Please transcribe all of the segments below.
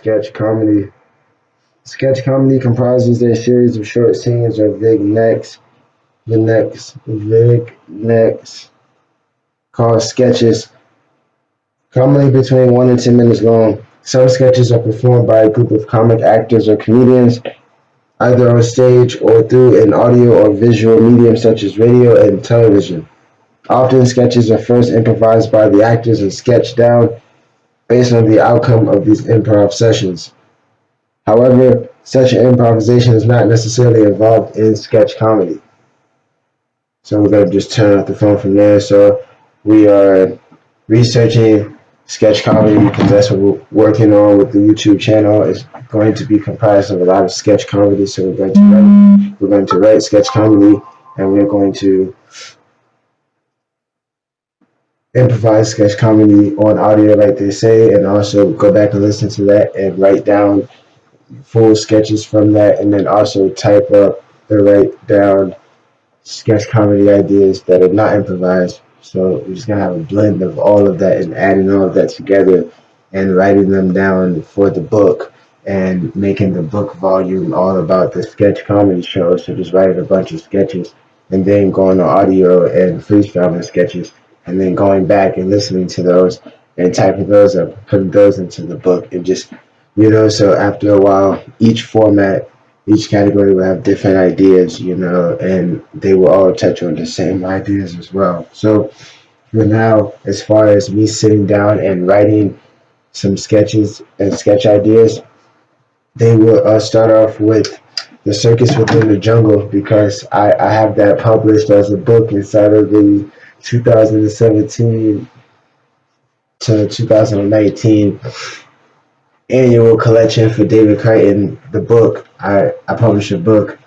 sketch comedy. Sketch comedy comprises a series of short scenes or vignettes called sketches, commonly between 1 and 10 minutes long. Some sketches are performed by a group of comic actors or comedians, either on stage or through an audio or visual medium such as radio and television. Often sketches are first improvised by the actors and sketched down based on the outcome of these improv sessions. However, such an improvisation is not necessarily involved in sketch comedy. So we're going to just turn off the phone from there. So we are researching sketch comedy because that's what we're working on with the YouTube channel. It's going to be comprised of a lot of sketch comedy. So we're going to write sketch comedy, and we're going to improvise sketch comedy on audio, like they say, and also go back and listen to that and write down full sketches from that, and then also type up or write down sketch comedy ideas that are not improvised. So we're just gonna have a blend of all of that and adding all of that together and writing them down for the book and making the book volume all about the sketch comedy show. So just writing a bunch of sketches and then going to audio and freestyling sketches and then going back and listening to those and typing those up, putting those into the book, and just, so after a while, each category will have different ideas, and they will all touch on the same ideas as well. So for now, as far as me sitting down and writing some sketches and sketch ideas, they will start off with The Circus Within the Jungle, because I have that published as a book inside of the 2017 to 2019 annual collection for David Crichton. The book, I published a book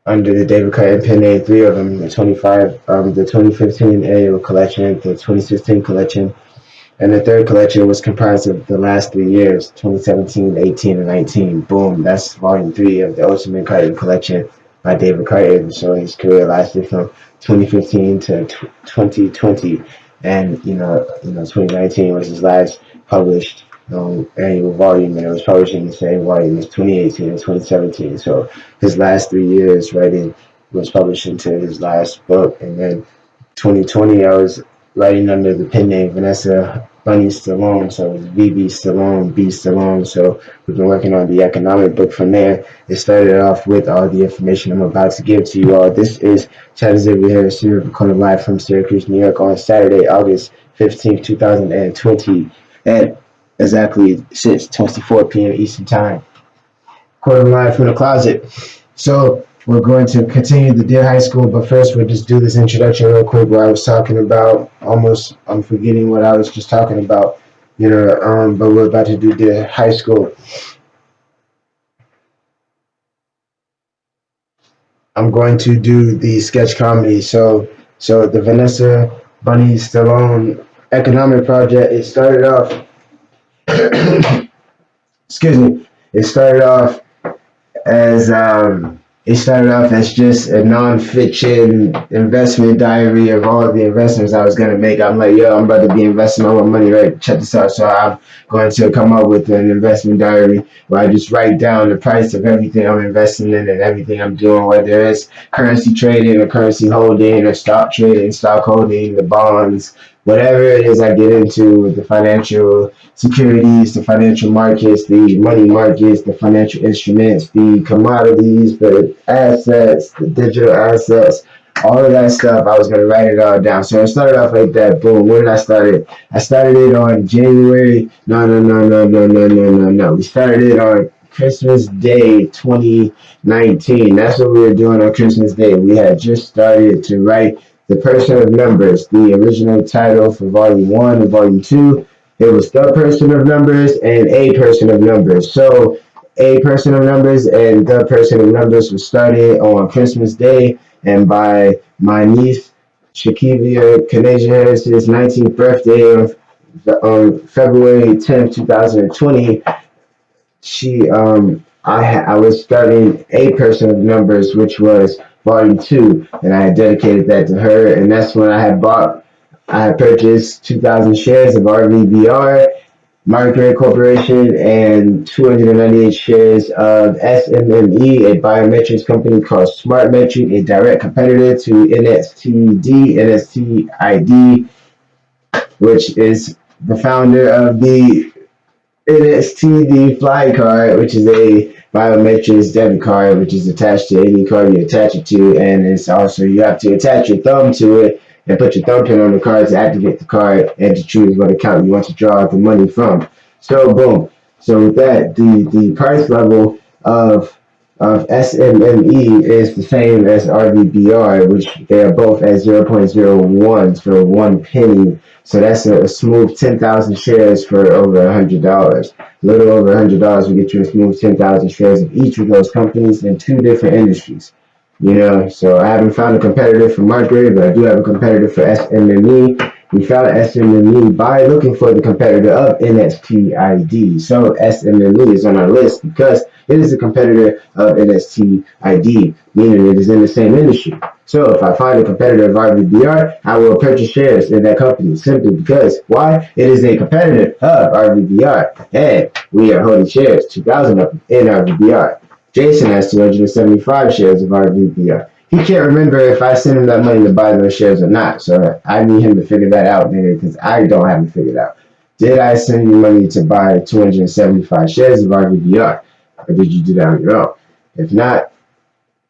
under the David Crichton pen name, three of them, the 2015 annual collection, the 2016 collection, and the third collection was comprised of the last 3 years, 2017, 18, and 19. Boom, that's volume 3 of the Ultimate Crichton collection by David Crichton, showing his career lasted from 2015 to 2020, and 2019 was his last published annual volume, and it was published in the same volume as 2018 and 2017. So his last 3 years writing was published into his last book, and then 2020 I was writing under the pen name Vanessa Bunny Stallone, so it was VB Stallone, B Stallone. So we've been working on the economic book from there. It started off with all the information I'm about to give to you all. This is Chad Xavier Harris here, recording live from Syracuse, New York on Saturday, August 15th, 2020 at exactly 6:24 p.m. Eastern Time. Recording live from the closet. So we're going to continue the Dear High School, but first we'll just do this introduction real quick where I was talking about, I'm forgetting what I was just talking about, but we're about to do Dear High School. I'm going to do the sketch comedy. So the Vanessa Bunny Stallone economic project, it started off, excuse me, it started off as just a non-fiction investment diary of all the investments I was going to make. I'm like, I'm about to be investing all my money, right? Check this out. So I'm going to come up with an investment diary where I just write down the price of everything I'm investing in and everything I'm doing, whether it's currency trading or currency holding or stock trading, stock holding, the bonds, whatever it is I get into with the financial securities, the financial markets, the money markets, the financial instruments, the commodities, the assets, the digital assets, all of that stuff, I was going to write it all down. So I started off like that. Boom. Where did I start it? I started it on January. No. We started it on Christmas Day 2019. That's what we were doing on Christmas Day. We had just started to write The Person of Numbers, the original title for Volume 1 and Volume 2. It was The Person of Numbers and A Person of Numbers. So A Person of Numbers and The Person of Numbers was started on Christmas Day, and by my niece Shakivia Kanaja Harris's 19th birthday on February 10th, 2020, I was starting A Person of Numbers, which was Volume 2, and I had dedicated that to her, and that's when I had purchased 2,000 shares of RVBR, Margaret Corporation, and 298 shares of SMME, a biometrics company called SmartMetric, a direct competitor to NSTID, which is the founder of the NSTD Fly card, which is a biometrics debit card, which is attached to any card you attach it to, and it's also you have to attach your thumb to it and put your thumbprint on the card to activate the card and to choose what account you want to draw the money from. So boom. So with that, the price level of SMME is the same as RVBR, which they are both at 0.01 for 1 penny. So that's a smooth 10,000 shares for over $100. A little over $100 will get you a smooth 10,000 shares of each of those companies in two different industries. You know, so I haven't found a competitor for Margaret, but I do have a competitor for SMME. We found SMME by looking for the competitor of NSTID. So SMME is on our list because it is a competitor of NSTID, meaning it is in the same industry. So if I find a competitor of RVBR, I will purchase shares in that company simply because why? It is a competitor of RVBR, and we are holding shares 2,000 of them in RVBR. Jason has 275 shares of RVBR. He can't remember if I sent him that money to buy those shares or not, so I need him to figure that out, nigga, because I don't have it figured out. Did I send you money to buy 275 shares of RVBR, or did you do that on your own? If not,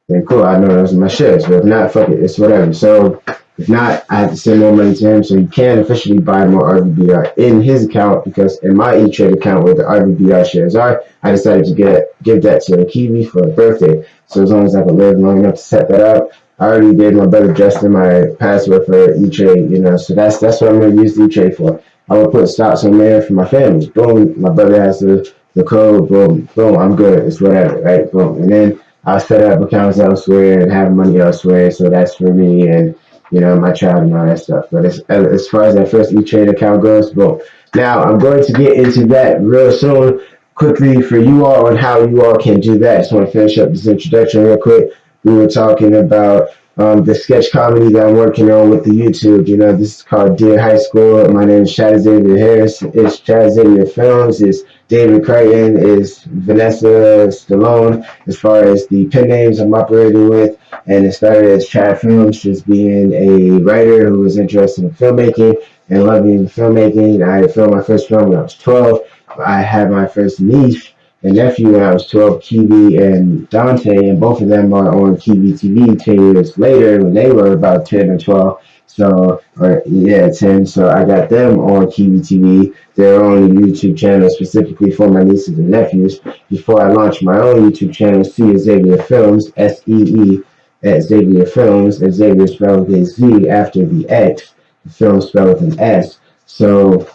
then cool, I know those are my shares. But if not, fuck it, it's whatever. So if not, I have to send more money to him so he can officially buy more RVBR in his account because in my E-Trade account where the RVBR shares are, I decided to give that to Kiwi for a birthday. So as long as I can live long enough to set that up, I already gave my brother Justin my password for E-Trade, you know, so that's what I'm going to use E-Trade for. I will put stocks on there for my family. Boom, my brother has the code, boom, boom, I'm good. It's whatever, right? Boom. And then I'll set up accounts elsewhere and have money elsewhere. So that's for me and, you know, my child and all that stuff. But as far as that first E-Trade account goes, boom. Now, I'm going to get into that real soon, quickly for you all on how you all can do that. Just want to finish up this introduction real quick. We were talking about the sketch comedy that I'm working on with the YouTube. You know, this is called Dear High School. My name is Chad Xavier Harris. It's Chad Xavier Films. It's David Crichton. It's Vanessa Stallone. As far as the pen names I'm operating with, and it started as Chad Films, just being a writer who was interested in filmmaking and loving filmmaking. I filmed my first film when I was 12. I had my first niece and nephew when I was 12, Kiwi and Dante, and both of them are on Kiwi TV 10 years later when they were about 10 or 12. So, or yeah, 10. So I got them on Kiwi TV, their own YouTube channel specifically for my nieces and nephews. Before I launched my own YouTube channel, See Xavier Films, SEE at Xavier Films, and Xavier spelled with a Z after the X, the film spelled with an S. So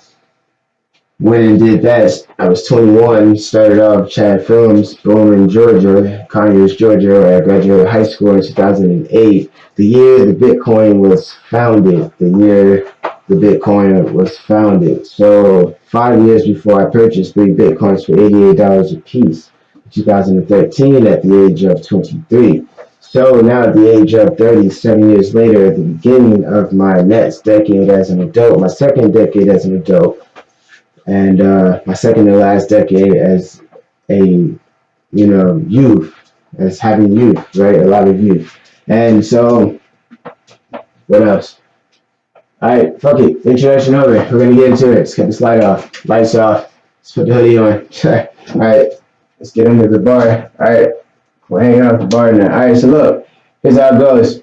went and did that. I was 21, started off Chad Films, born in Georgia, Conyers, Georgia. I graduated high school in 2008, the year the Bitcoin was founded. So 5 years before I purchased 3 Bitcoins for $88 a piece, in 2013 at the age of 23. So now at the age of 37 years later, at the beginning of my next decade as an adult, my second decade as an adult, and my second to last decade as a youth, as having youth, right? A lot of youth. And so what else? All right, fuck it. Introduction over. We're gonna get into it. Let's cut the slide off. Lights off. Let's put the hoodie on. All right, let's get into the bar. All right, we're hanging out at the bar now. All right, so look, here's how it goes.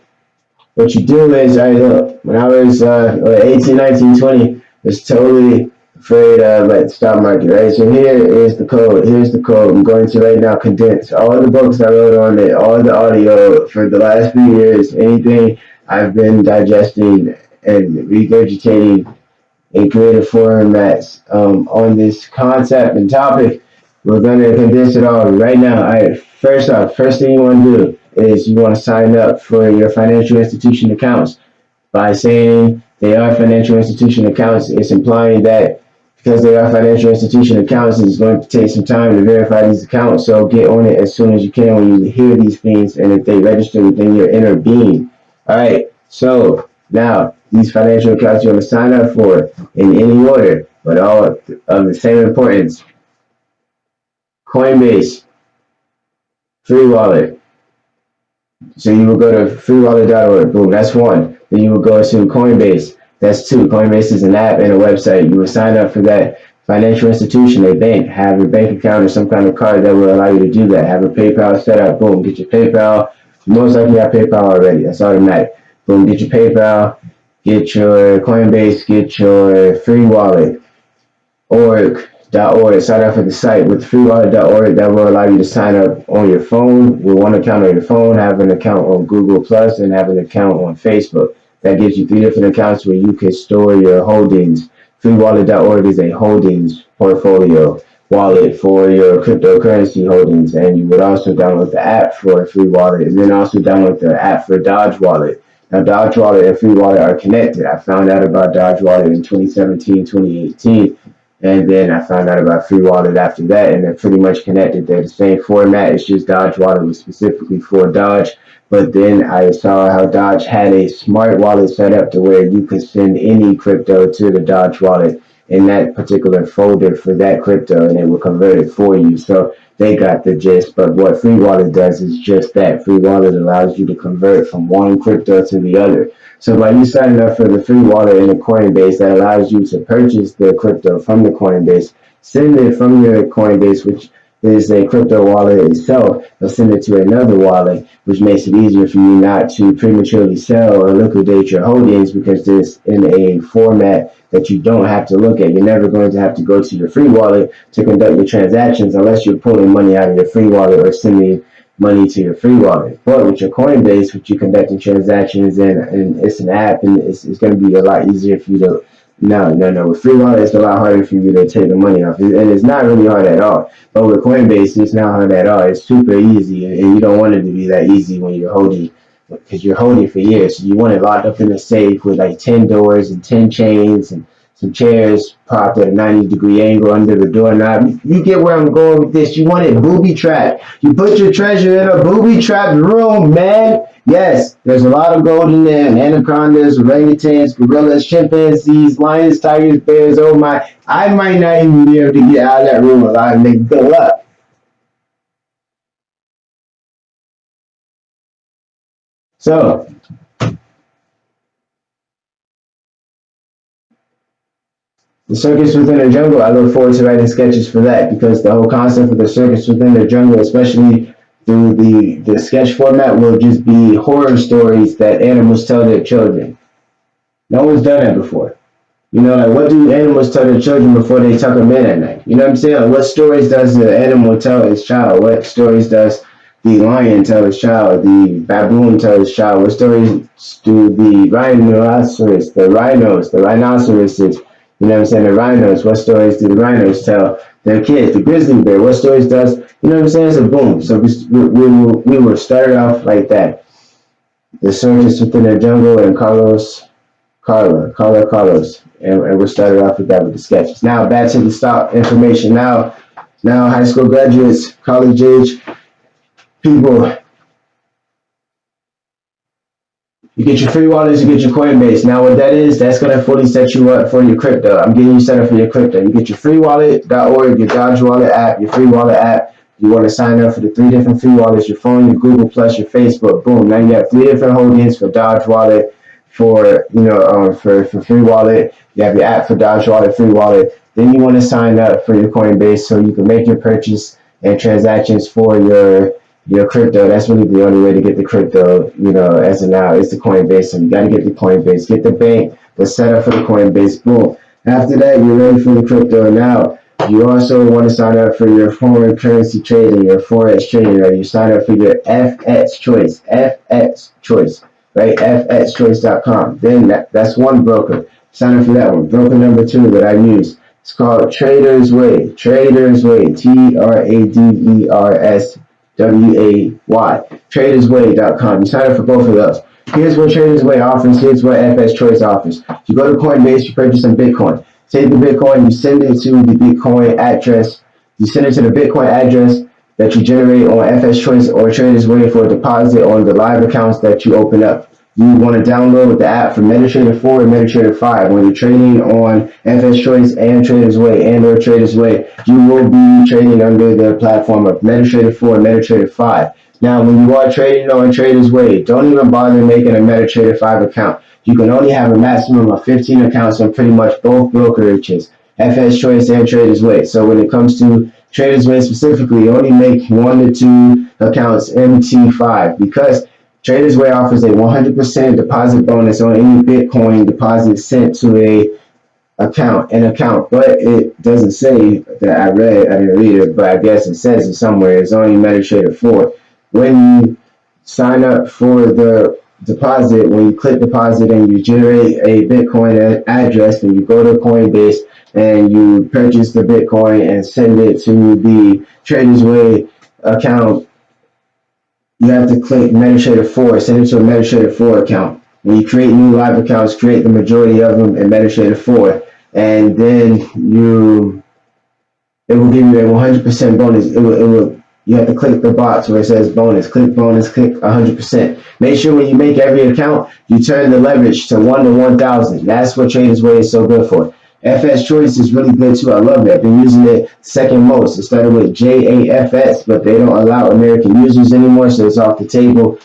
What you do is, all right, look, when I was 18, 19, 20, it's totally afraid of like the stock market, right? So here is the code. Here's the code. I'm going to right now condense all the books I wrote on it, all the audio for the last few years, anything I've been digesting and regurgitating in creative formats on this concept and topic. We're going to condense it all right now. All right, first off, first thing you want to do is you want to sign up for your financial institution accounts. By saying they are financial institution accounts, it's implying that because they are financial institution accounts, it's going to take some time to verify these accounts. So get on it as soon as you can when you hear these things and if they register within your inner being. All right, so now these financial accounts you're going to sign up for in any order. but all of the same importance. Coinbase, free wallet. So you will go to freewallet.org. Boom, that's one. Then you will go to Coinbase. That's two. Coinbase is an app and a website. You will sign up for that financial institution, a bank, have your bank account or some kind of card that will allow you to do that. Have a PayPal set up. Boom, get your PayPal. You most likely have PayPal already. That's automatic. Boom, get your PayPal, get your Coinbase, get your free wallet. Org.org. Sign up for the site with freewallet.org. That will allow you to sign up on your phone with one account on your phone, have an account on Google Plus, and have an account on Facebook. That gives you 3 different accounts where you can store your holdings. Freewallet.org is a holdings portfolio wallet for your cryptocurrency holdings, and you would also download the app for a free wallet, and then also download the app for Dodge Wallet. Now, Dodge Wallet and Free Wallet are connected. I found out about Dodge Wallet in 2017, 2018. And then I found out about Free Wallet after that, and they're pretty much connected. They're the same format. It's just Dodge Wallet was specifically for Dodge. But then I saw how Dodge had a smart wallet set up to where you could send any crypto to the Dodge wallet in that particular folder for that crypto, and it will convert it for you. So they got the gist. But what Free Wallet does is just that. Free Wallet allows you to convert from one crypto to the other. So by you signing up for the free wallet in the Coinbase, that allows you to purchase the crypto from the Coinbase, send it from your Coinbase, which is a crypto wallet itself, they'll send it to another wallet, which makes it easier for you not to prematurely sell or liquidate your holdings because it's in a format that you don't have to look at. You're never going to have to go to your free wallet to conduct your transactions unless you're pulling money out of your free wallet or sending money to your free wallet. But with your Coinbase, which you're conducting transactions in, and it's an app, and it's going to be a lot easier for you to. No. With free wallet, it's a lot harder for you to take the money off, and it's not really hard at all. But with Coinbase, it's not hard at all. It's super easy, and you don't want it to be that easy when you're holding, because you're holding for years. So you want it locked up in a safe with like 10 doors and 10 chains and some chairs propped at a 90-degree angle under the doorknob. You get where I'm going with this. You want it booby trapped. You put your treasure in a booby trapped room, man. Yes, there's a lot of gold in there. Anacondas, orangutans, gorillas, chimpanzees, lions, tigers, bears. Oh my. I might not even be able to get out of that room alive, nigga. Good luck. So, the Circus Within the Jungle, I look forward to writing sketches for that because the whole concept of the Circus Within the Jungle, especially through the sketch format, will just be horror stories that animals tell their children. No one's done that before. You know, like what do animals tell their children before they tuck them in at night? You know what I'm saying? Like, what stories does the animal tell its child? What stories does the lion tell its child? The baboon tell its child? What stories do the rhinoceroses, you know what I'm saying, the rhinos, what stories do the rhinos tell their kids? The grizzly bear, what stories does, you know what I'm saying? So boom. So we were started off like that. The Circus Within the Jungle and Carlos. And we started off with that with the sketches. Now back to the stock information. Now high school graduates, college age people, you get your free wallets, you get your Coinbase. Now what that is, that's going to fully set you up for your crypto. I'm getting you set up for your crypto. You get your freewallet.org, your Dodge Wallet app, your free wallet app. You want to sign up for the 3 different free wallets, your phone, your Google Plus, your Facebook. Boom. Now you have 3 different holdings for Dodge Wallet, for free wallet. You have your app for Dodge Wallet, free wallet. Then you want to sign up for your Coinbase so you can make your purchase and transactions for your crypto. That's really the only way to get the crypto, as of now, is the Coinbase. So you got to get the Coinbase, get the bank that's set up for the Coinbase. Boom. After that, you're ready for the crypto. Now, you also want to sign up for your foreign currency trading, your forex trading, right? You sign up for your FX Choice, right? FXChoice.com. Then that's one broker. Sign up for that one. Broker number 2 that I use. It's called Traders Way. Traders Way. TradersWay. Tradersway.com. You sign up for both of those. Here's what Traders Way offers. Here's what FX Choice offers. You go to Coinbase, you purchase some Bitcoin. Take the Bitcoin, you send it to the Bitcoin address. You send it to the Bitcoin address that you generate on FX Choice or Traders Way for a deposit on the live accounts that you open up. you want to download the app for MetaTrader 4 and MetaTrader 5. When you're trading on FS Choice and Traders Way and or Traders Way, you will be trading under the platform of MetaTrader 4 and MetaTrader 5. Now, when you are trading on Traders Way, don't even bother making a MetaTrader 5 account. You can only have a maximum of 15 accounts on pretty much both brokerages, FS Choice and Traders Way. So when it comes to Traders Way specifically, only make 1 to 2 accounts MT5 because Traders Way offers a 100% deposit bonus on any Bitcoin deposit sent to an account, but it doesn't say that I didn't read it, but I guess it says it somewhere. It's only MetaTrader 4. When you sign up for the deposit, when you click deposit and you generate a Bitcoin address, and you go to Coinbase and you purchase the Bitcoin and send it to the Traders Way account, you have to click MetaTrader 4, send it to a MetaTrader 4 account. When you create new live accounts, create the majority of them in MetaTrader 4, and then it will give you a 100% bonus. You have to click the box where it says bonus, click 100%. Make sure when you make every account, you turn the leverage to 1 to 1,000. That's what Traders Way is so good for. FS Choice is really good too. I love it. I've been using it second most. It started with JAFS, but they don't allow American users anymore, so it's off the table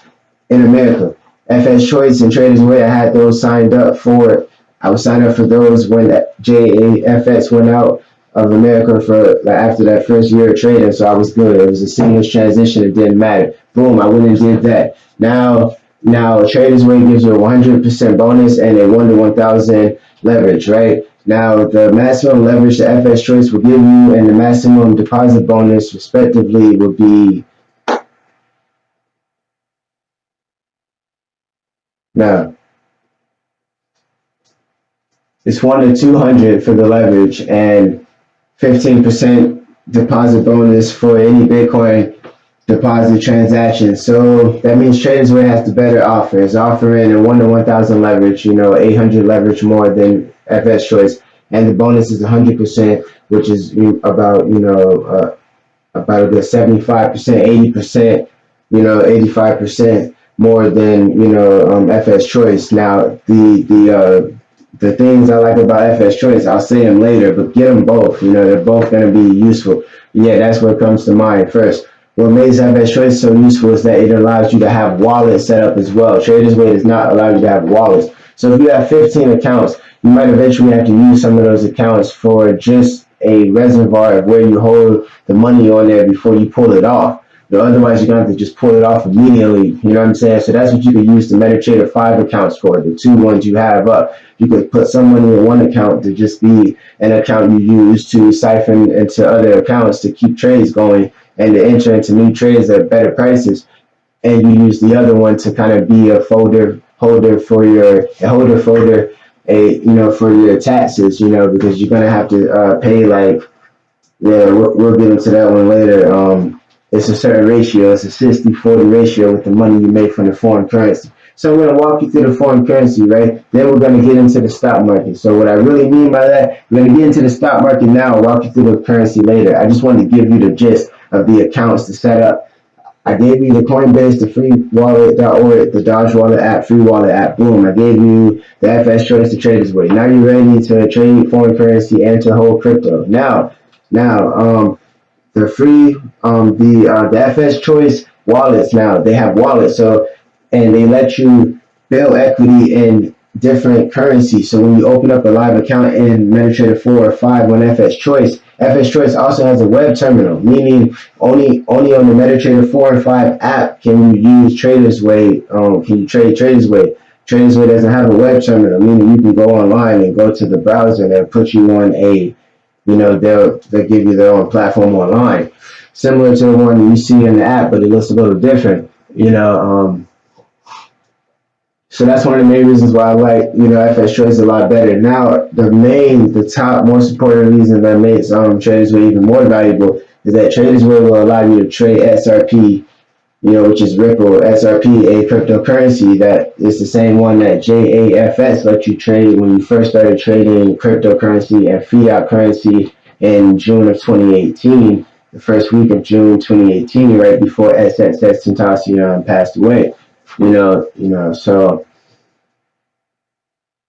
in America. FS Choice and Traders Way, I had those signed up for. I was signed up for those when JAFS went out of America for after that first year of trading, so I was good. It was a seamless transition. It didn't matter. Boom, I went and did that. Now Traders Way gives you a 100% bonus and a 1 to 1,000 leverage, right? Now, the maximum leverage that FS Choice will give you and the maximum deposit bonus, respectively, will be. Now, it's 1 to 200 for the leverage and 15% deposit bonus for any Bitcoin deposit transaction. So that means Traders Way has the better offer. It's offering a 1 to 1,000 leverage, 800 leverage more than FS Choice, and the bonus is 100%, which is about about a good 75%, 80%, 85% more than FS Choice. Now the things I like about FS Choice, I'll say them later, but get them both. They're both going to be useful. Yeah, that's what comes to mind first. What makes FS Choice so useful is that it allows you to have wallets set up as well. Traders Way does not allow you to have wallets. So if you have 15 accounts, you might eventually have to use some of those accounts for just a reservoir of where you hold the money on there before you pull it off. Otherwise, you're going to have to just pull it off immediately. You know what I'm saying? So that's what you could use the MetaTrader 5 accounts for, the 2 ones you have up. You could put some money in one account to just be an account you use to siphon into other accounts to keep trades going and to enter into new trades at better prices. And you use the other one to kind of be a holder for your taxes, because you're going to have to pay we'll get into that one later. It's a certain ratio. It's a 60-40 ratio with the money you make from the foreign currency. So I'm going to walk you through the foreign currency, right? Then we're going to get into the stock market. So what I really mean by that, we're going to get into the stock market now and walk you through the currency later. I just wanted to give you the gist of the accounts to set up. I gave you the Coinbase, the free wallet.org, the Dodge Wallet app, free wallet app. Boom. I gave you the FS Choice, the Traders Way. Now you're ready to trade foreign currency and to hold crypto. Now, the free, the FS Choice wallets now, they have wallets. So, and they let you build equity in different currencies. So when you open up a live account in MetaTrader 4 or 5 on FS Choice also has a web terminal, meaning only on the MetaTrader 4 and 5 app can you use Traders Way. Can you trade Traders Way? Traders Way doesn't have a web terminal, meaning you can go online and go to the browser and they'll put you on they'll give you their own platform online, similar to the one you see in the app, but it looks a little different. So that's one of the main reasons why I like, FS Choice a lot better. Now, the top most important reason that makes Traders Way even more valuable is that Traders Way will allow you to trade XRP, which is Ripple. XRP, a cryptocurrency that is the same one that JAFS let you trade when you first started trading cryptocurrency and fiat currency in June of 2018, the first week of June 2018, right before XXXTentacion passed away. So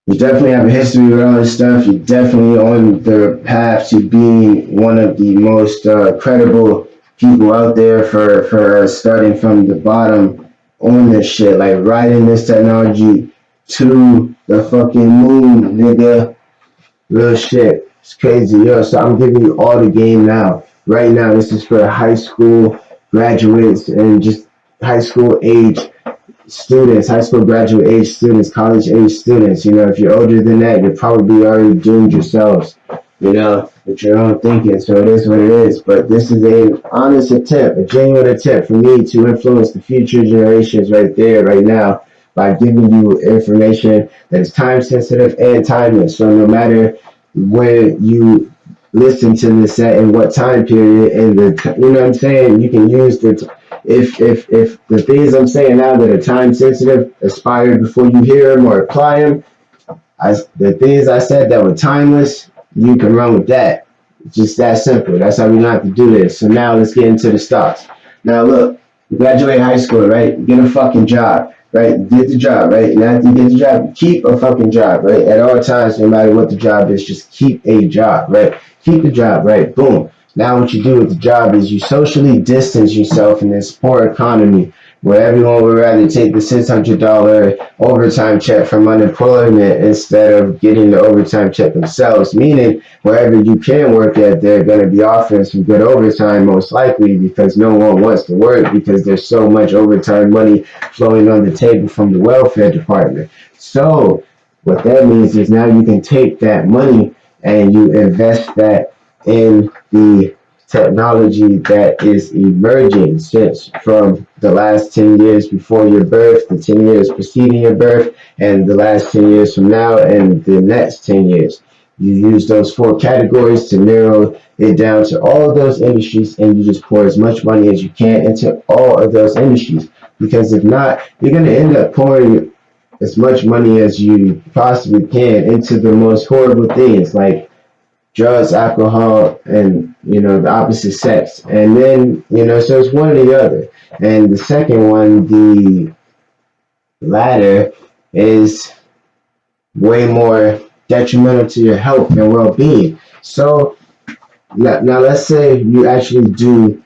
You definitely have a history with all this stuff. You're definitely on the path to being one of the most credible people out there for starting from the bottom on this shit, like riding this technology to the fucking moon, nigga. Real shit. It's crazy, yo. So I'm giving you all the game now. Right now, this is for high school graduates and just high school age students, high school graduate age students, college age students. You know, if you're older than that, you're probably already doomed yourselves, you know, with your own thinking. So it is what it is. But this is an honest attempt, a genuine attempt for me to influence the future generations right there, right now, by giving you information that is time sensitive and timeless. So no matter where you listen to this at and what time period and you know what I'm saying, you can use the if the things I'm saying now that are time sensitive expired before you hear them or apply them, the things I said that were timeless, you can run with that. It's just that simple. That's how we like to do this. So now let's get into the stocks. Now look, you graduate high school, right? Get a fucking job, right? Get the job, right? And after you get the job, keep a fucking job, right? At all times, no matter what the job is, just keep a job, right? Keep the job, right? Boom. Now what you do with the job is you socially distance yourself in this poor economy where everyone would rather take the $600 overtime check from unemployment instead of getting the overtime check themselves, meaning wherever you can work at, they're going to be offering some good overtime most likely because no one wants to work because there's so much overtime money flowing on the table from the welfare department. So what that means is now you can take that money and you invest that in the technology that is emerging since from the last 10 years before your birth, the 10 years preceding your birth, and the last 10 years from now, and the next 10 years. You use those four categories to narrow it down to all of those industries, and you just pour as much money as you can into all of those industries. Because if not, you're going to end up pouring as much money as you possibly can into the most horrible things like drugs, alcohol, and the opposite sex. And then so it's one or the other. And the second one, the latter, is way more detrimental to your health and well-being. So now let's say you actually do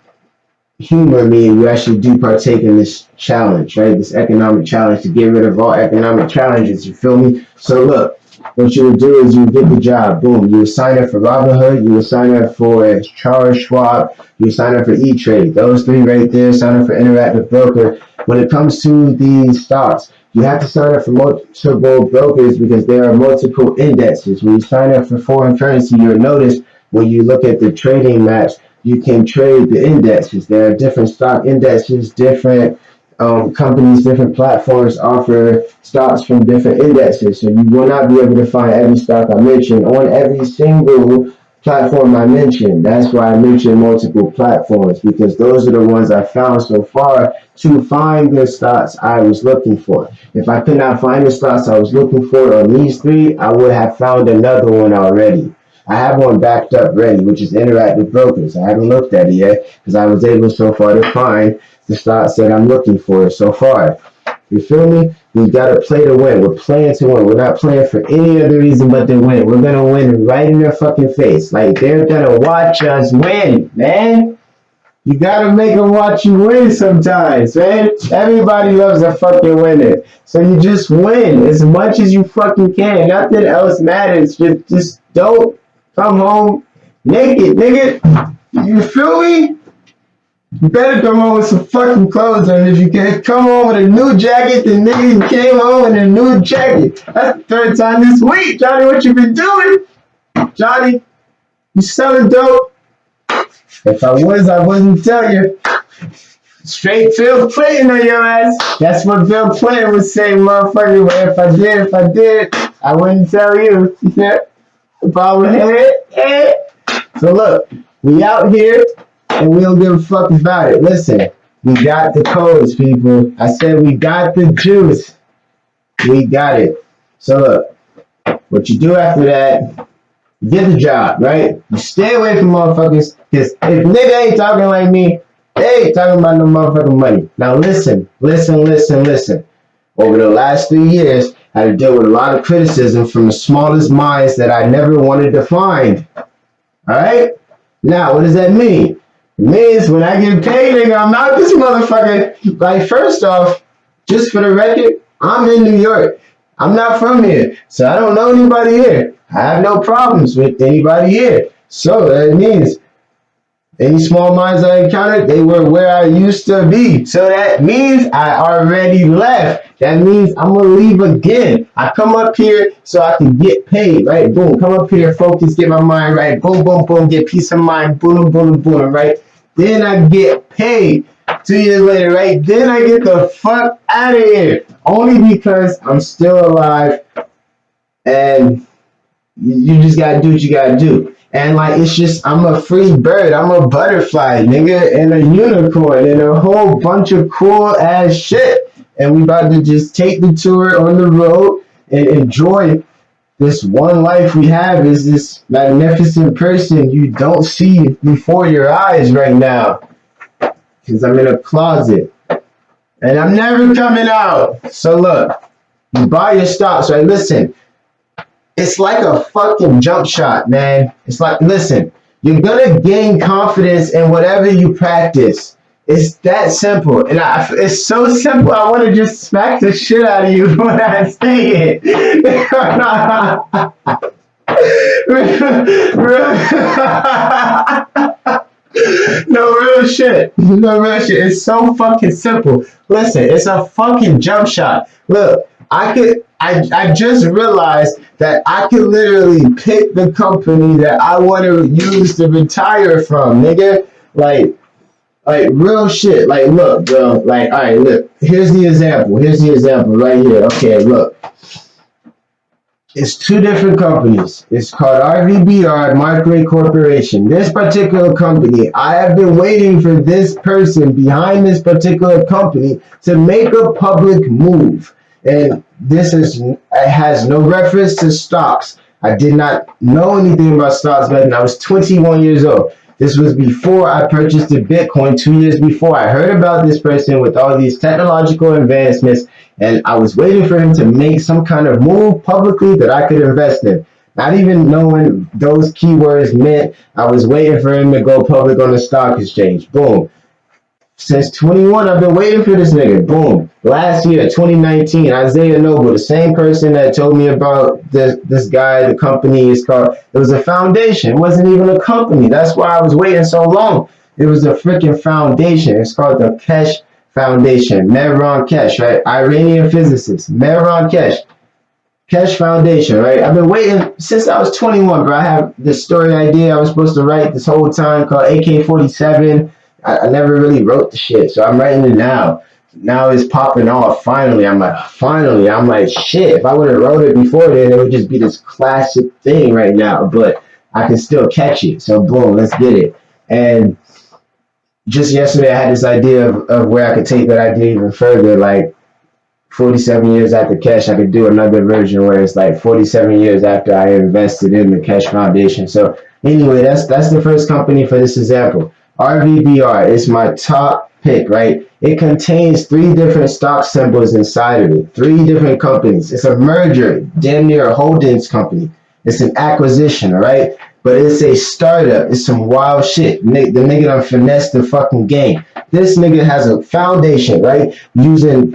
humor me and you actually do partake in this challenge, right? This economic challenge to get rid of all economic challenges. You feel me? So look, what you would do is you get the job, boom. You would sign up for Robinhood, you would sign up for Charles Schwab, you would sign up for E-Trade. Those three right there, sign up for Interactive Broker. When it comes to these stocks, you have to sign up for multiple brokers because there are multiple indexes. When you sign up for foreign currency, you'll notice when you look at the trading maps, you can trade the indexes. There are different stock indexes, different companies, different platforms offer stocks from different indexes. So you will not be able to find every stock I mentioned on every single platform I mentioned. That's why I mentioned multiple platforms, because those are the ones I found so far to find the stocks I was looking for. If I could not find the stocks I was looking for on these three, I would have found another one already. I have one backed up ready, which is Interactive Brokers. I haven't looked at it yet because I was able so far to find the stocks that I'm looking for so far. You feel me? We gotta play to win. We're playing to win. We're not playing for any other reason but to win. We're gonna win right in their fucking face. Like, they're gonna watch us win, man. You gotta make them watch you win sometimes, man. Everybody loves a fucking winner. So you just win as much as you fucking can. Nothing else matters. Just don't come home naked, nigga. You feel me? You better come home with some fucking clothes, and if you can't come home with a new jacket, then nigga, you came home with a new jacket. That's the third time this week. Johnny, what you been doing? Johnny, you selling dope? If I wouldn't tell you. Straight Bill Clinton on your ass. That's what Bill Clinton would say, motherfucker. But if I did, I wouldn't tell you. If I was here. So look, we out here. And we don't give a fuck about it. Listen, we got the codes, people. I said we got the juice. We got it. So look, what you do after that, you get the job, right? You stay away from motherfuckers, because if nigga ain't talking like me, they ain't talking about no motherfucking money. Now listen. Over the last 3 years, I had to deal with a lot of criticism from the smallest minds that I never wanted to find. All right? Now, what does that mean? It means when I get paid, nigga, I'm out this motherfucker. Like, first off, just for the record, I'm in New York. I'm not from here, so I don't know anybody here. I have no problems with anybody here. So that means any small minds I encountered, they were where I used to be. So that means I already left. That means I'm gonna leave again. I come up here so I can get paid, right? Boom, come up here, focus, get my mind right. Boom, boom, boom, get peace of mind. Boom, boom, boom, right? Then I get paid. 2 years later, right? Then I get the fuck out of here. Only because I'm still alive and you just gotta do what you gotta do. And like, it's just, I'm a free bird. I'm a butterfly, nigga, and a unicorn and a whole bunch of cool ass shit. And we about to just take the tour on the road and enjoy this one life we have as this magnificent person you don't see before your eyes right now. Because I'm in a closet. And I'm never coming out. So look, you buy your stocks, right? Listen. It's like a fucking jump shot, man. It's like, listen, you're gonna gain confidence in whatever you practice. It's that simple. And it's so simple, I want to just smack the shit out of you when I say it. No real shit. No real shit. It's so fucking simple. Listen, it's a fucking jump shot. Look, I just realized that I could literally pick the company that I want to use to retire from, nigga. Like real shit. Like, look, bro. Like, all right, look. Here's the example right here. Okay, look. It's two different companies. It's called RVBR Microwave Corporation. This particular company, I have been waiting for this person behind this particular company to make a public move. And it has no reference to stocks. I did not know anything about stocks back when I was 21 years old. This was before I purchased the Bitcoin 2 years before. I heard about this person with all these technological advancements, and I was waiting for him to make some kind of move publicly that I could invest in. Not even knowing those keywords meant, I was waiting for him to go public on the stock exchange. Boom. Since 21, I've been waiting for this nigga. Boom. Last year, 2019, Isaiah Noble, the same person that told me about this guy, the company is called, it was a foundation. It wasn't even a company. That's why I was waiting so long. It was a freaking foundation. It's called the Keshe Foundation. Mehran Keshe, right? Iranian physicist. Mehran Keshe. Keshe Foundation, right? I've been waiting since I was 21, bro. I have this story idea I was supposed to write this whole time called AK-47. I never really wrote the shit, so I'm writing it now. Now it's popping off. Finally, I'm like, shit. If I would have wrote it before then, it would just be this classic thing right now. But I can still catch it. So boom, let's get it. And just yesterday, I had this idea of where I could take that idea even further. Like 47 years after Keshe, I could do another version where it's like 47 years after I invested in the Keshe Foundation. So anyway, that's the first company for this example. RVBR is my top pick, right? It contains 3 different stock symbols inside of it. 3 different companies. It's a merger, damn near a holdings company. It's an acquisition, all right? But it's a startup. It's some wild shit. The nigga done finessed the fucking game. This nigga has a foundation, right? Using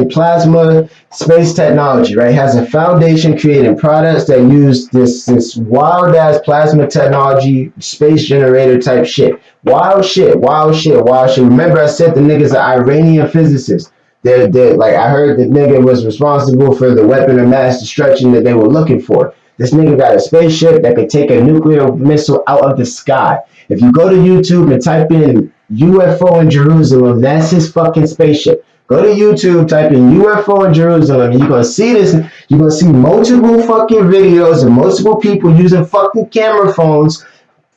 plasma space technology, right? Has a foundation creating products that use this wild ass plasma technology, space generator type shit. Wild shit. Remember I said the nigga's an Iranian physicist. They're like, I heard the nigga was responsible for the weapon of mass destruction that they were looking for. This nigga got a spaceship that could take a nuclear missile out of the sky. If you go to YouTube and type in UFO in Jerusalem, that's his fucking spaceship. Go to YouTube, type in UFO in Jerusalem, and you're gonna see this. You're gonna see multiple fucking videos of multiple people using fucking camera phones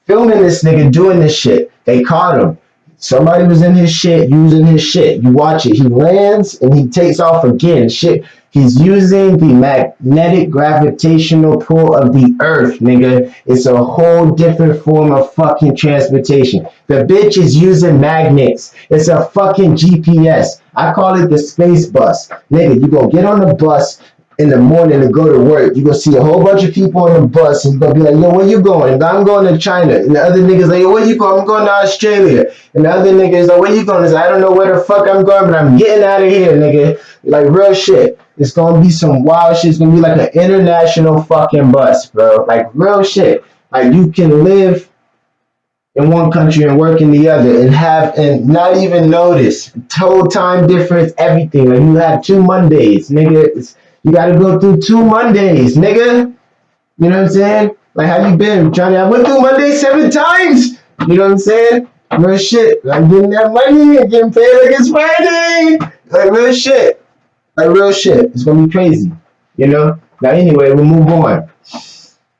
filming this nigga doing this shit. They caught him. Somebody was in his shit, using his shit. You watch it. He lands and he takes off again. Shit. He's using the magnetic gravitational pull of the earth, nigga. It's a whole different form of fucking transportation. The bitch is using magnets. It's a fucking GPS. I call it the space bus. Nigga, you gonna get on the bus in the morning to go to work. You gonna see a whole bunch of people on the bus and you're gonna be like, yo, where you going? And I'm going to China. And the other niggas like, yo, where you going? I'm going to Australia. And the other niggas like, where you going? It's like, I don't know where the fuck I'm going, but I'm getting out of here, nigga. Like real shit. It's gonna be some wild shit. It's gonna be like an international fucking bus, bro. Like real shit. Like you can live in one country and work in the other and not even notice. Total time difference, everything. Like you have 2 Mondays, nigga. You gotta go through 2 Mondays, nigga. You know what I'm saying? Like how you been, Johnny? I went through Monday 7 times. You know what I'm saying? Real shit. I'm getting that money and getting paid like it's Friday. Like real shit. Like real shit. It's gonna be crazy. You know? Now anyway, we'll move on.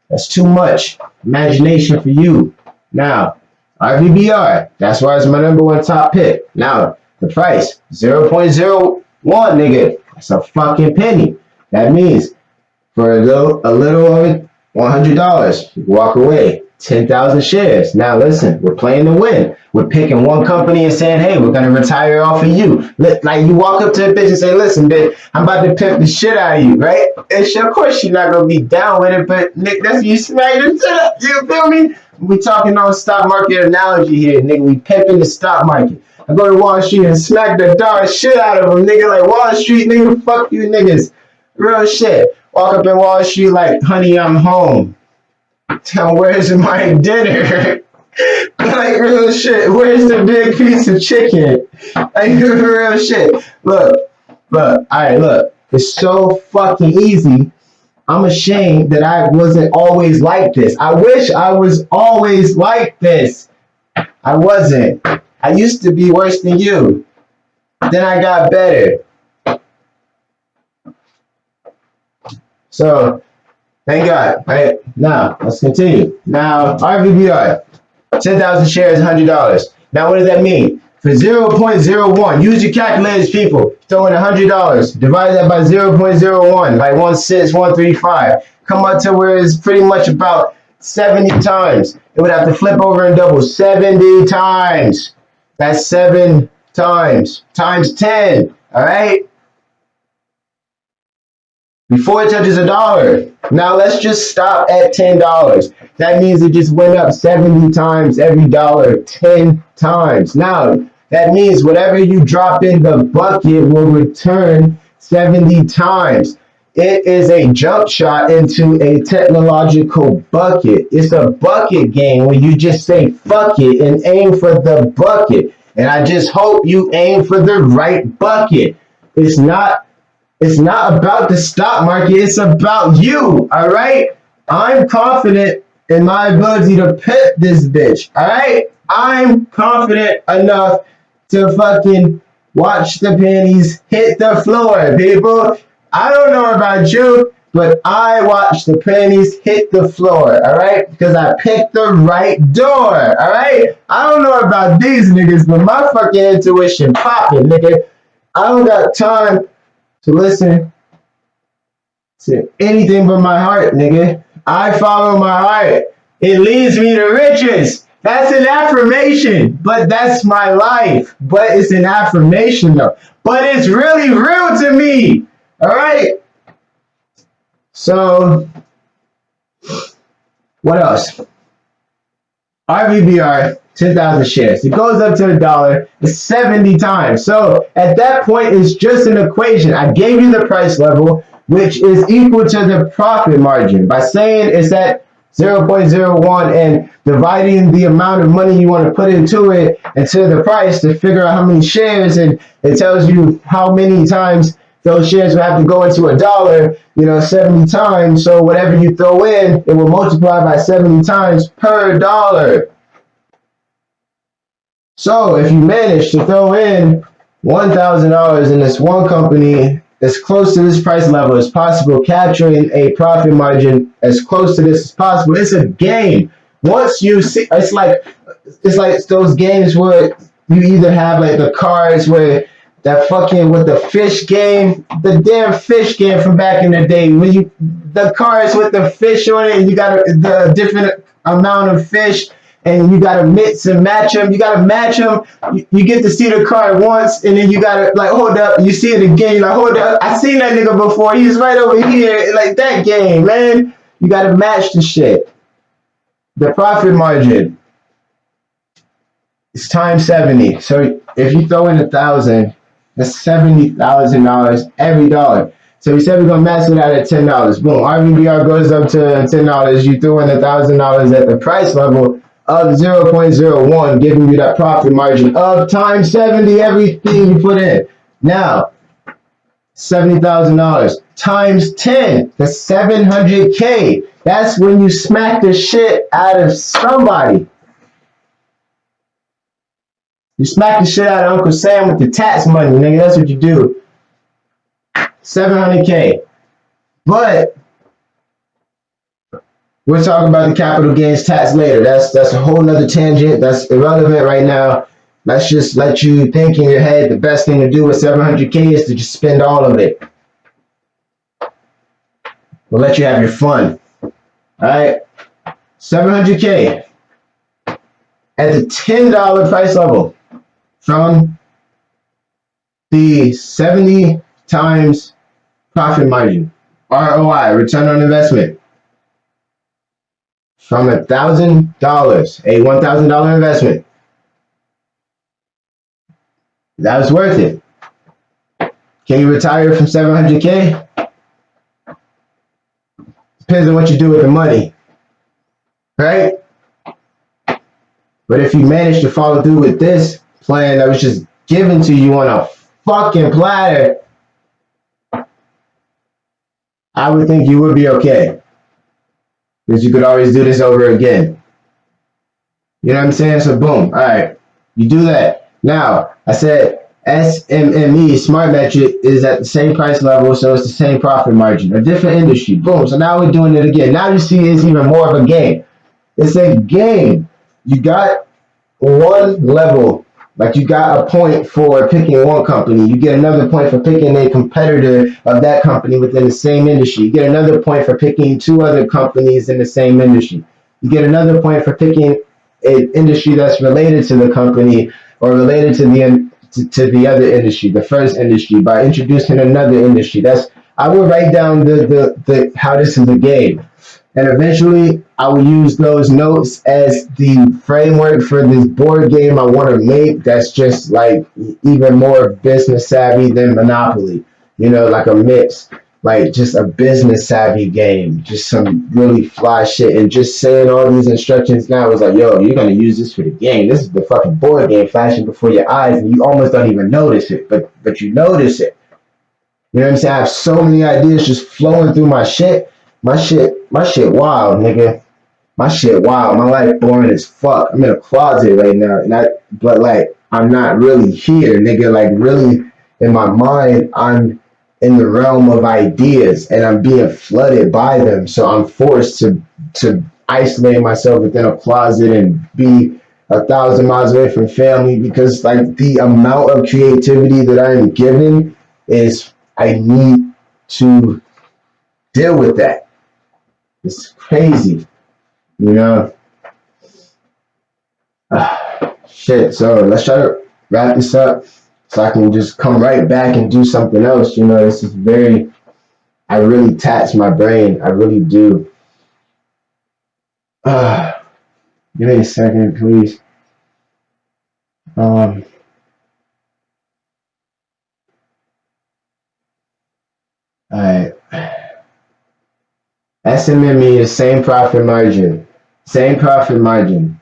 That's too much imagination for you. Now, RVBR. That's why it's my #1 top pick. Now, the price, 0.01, nigga. That's a fucking penny. That means for a little over $100, you walk away. 10,000 shares. Now listen, we're playing to win. We're picking one company and saying, hey, we're gonna retire off of you. Like you walk up to a bitch and say, listen, bitch, I'm about to pimp the shit out of you, right? And she, of course she's not gonna be down with it, but Nick, that's you smack the shit up. You feel me? We talking on stock market analogy here, nigga. We pimping the stock market. I go to Wall Street and smack the dog shit out of them, nigga. Like Wall Street, nigga, fuck you niggas. Real shit. Walk up in Wall Street like, honey, I'm home. Tell where's my dinner? Like real shit. Where's the big piece of chicken? Like real shit. Look. Alright, look. It's so fucking easy. I'm ashamed that I wasn't always like this. I wish I was always like this. I wasn't. I used to be worse than you. Then I got better. So thank God. Right now, let's continue. Now, RVBR, 10,000 shares, $100. Now, what does that mean? For 0.01, use your calculators, people. Throw in $100. Divide that by 0.01, like 16135. Come up to where it's pretty much about 70 times. It would have to flip over and double 70 times. That's 7 times. Times 10. All right? Before it touches $1. Now let's just stop at $10. That means it just went up 70 times every dollar, 10 times. Now that means whatever you drop in the bucket will return 70 times. It is a jump shot into a technological bucket. It's a bucket game where you just say fuck it and aim for the bucket. And I just hope you aim for the right bucket. It's not about the stock market. It's about you. All right. I'm confident in my ability to pimp this bitch. All right. I'm confident enough to fucking watch the panties hit the floor, people. I don't know about you, but I watch the panties hit the floor. All right. Because I picked the right door. All right. I don't know about these niggas, but my fucking intuition popping, nigga. I don't got time to listen to anything but my heart, nigga. I follow my heart. It leads me to riches. That's an affirmation, but that's my life. But it's an affirmation though. But it's really real to me. All right. So, what else? RVBR, 10,000 shares. It goes up to $1. It's 70 times. So at that point, it's just an equation. I gave you the price level, which is equal to the profit margin. By saying it's at 0.01 and dividing the amount of money you want to put into it into the price to figure out how many shares, and it tells you how many times those shares will have to go into $1, 70 times. So whatever you throw in, it will multiply by 70 times per dollar. So if you manage to throw in $1,000 in this one company as close to this price level as possible, capturing a profit margin as close to this as possible, it's a game. Once you see, it's like those games where you either have like the cards where that fucking with the fish game, the damn fish game from back in the day, when you the cards with the fish on it, and you got the different amount of fish, and you gotta mix and match them. You gotta match them. You get to see the card once, and then you gotta like hold up. You see it again. You're like, hold up. I seen that nigga before. He's right over here. Like that game, man. You gotta match the shit. The profit margin is times 70. So if you throw in 1,000, that's $70,000 every dollar. So we said we're gonna max it out at $10. Boom, RVBR goes up to $10. You throw in $1,000 at the price level of 0.01, giving you that profit margin of times 70 everything you put in. Now, $70,000 times 10, that's 700K. That's when you smack the shit out of somebody. You smack the shit out of Uncle Sam with the tax money, nigga. That's what you do. 700K. But we'll talk about the capital gains tax later. That's a whole nother tangent. That's irrelevant right now. Let's just let you think in your head the best thing to do with 700K is to just spend all of it. We'll let you have your fun. Alright? 700K at the $10 price level from the 70 times profit margin, ROI, return on investment. From $1,000, a $1,000 investment. That was worth it. Can you retire from 700K? Depends on what you do with the money, right? But if you manage to follow through with this plan that was just given to you on a fucking platter, I would think you would be okay. Because you could always do this over again. You know what I'm saying? So boom, all right, you do that. Now, I said SMME, Smart Metric, is at the same price level, so it's the same profit margin. A different industry. Boom. So now we're doing it again. Now you see it's even more of a game. It's a game. You got one level. Like you got a point for picking one company. You get another point for picking a competitor of that company within the same industry. You get another point for picking two other companies in the same industry. You get another point for picking an industry that's related to the company or related to the other industry, the first industry, by introducing another industry. I will write down the how this is a game. And eventually I will use those notes as the framework for this board game I want to make that's just like even more business savvy than Monopoly. You know, like a mix, like just a business savvy game, just some really fly shit. And just saying all these instructions now is like, yo, you're going to use this for the game. This is the fucking board game flashing before your eyes and you almost don't even notice it, but you notice it. You know what I'm saying? I have so many ideas just flowing through my shit. My shit wild, nigga. My shit wild. My life boring as fuck. I'm in a closet right now, but like I'm not really here, nigga. Like really, in my mind, I'm in the realm of ideas, and I'm being flooded by them. So I'm forced to isolate myself within a closet and be 1,000 miles away from family because like the amount of creativity that I am given is I need to deal with that. It's crazy, you know. Shit. So let's try to wrap this up so I can just come right back and do something else. You know, this is I really tax my brain. I really do. Give me a second, please. All right. SMME is same profit margin. Same profit margin.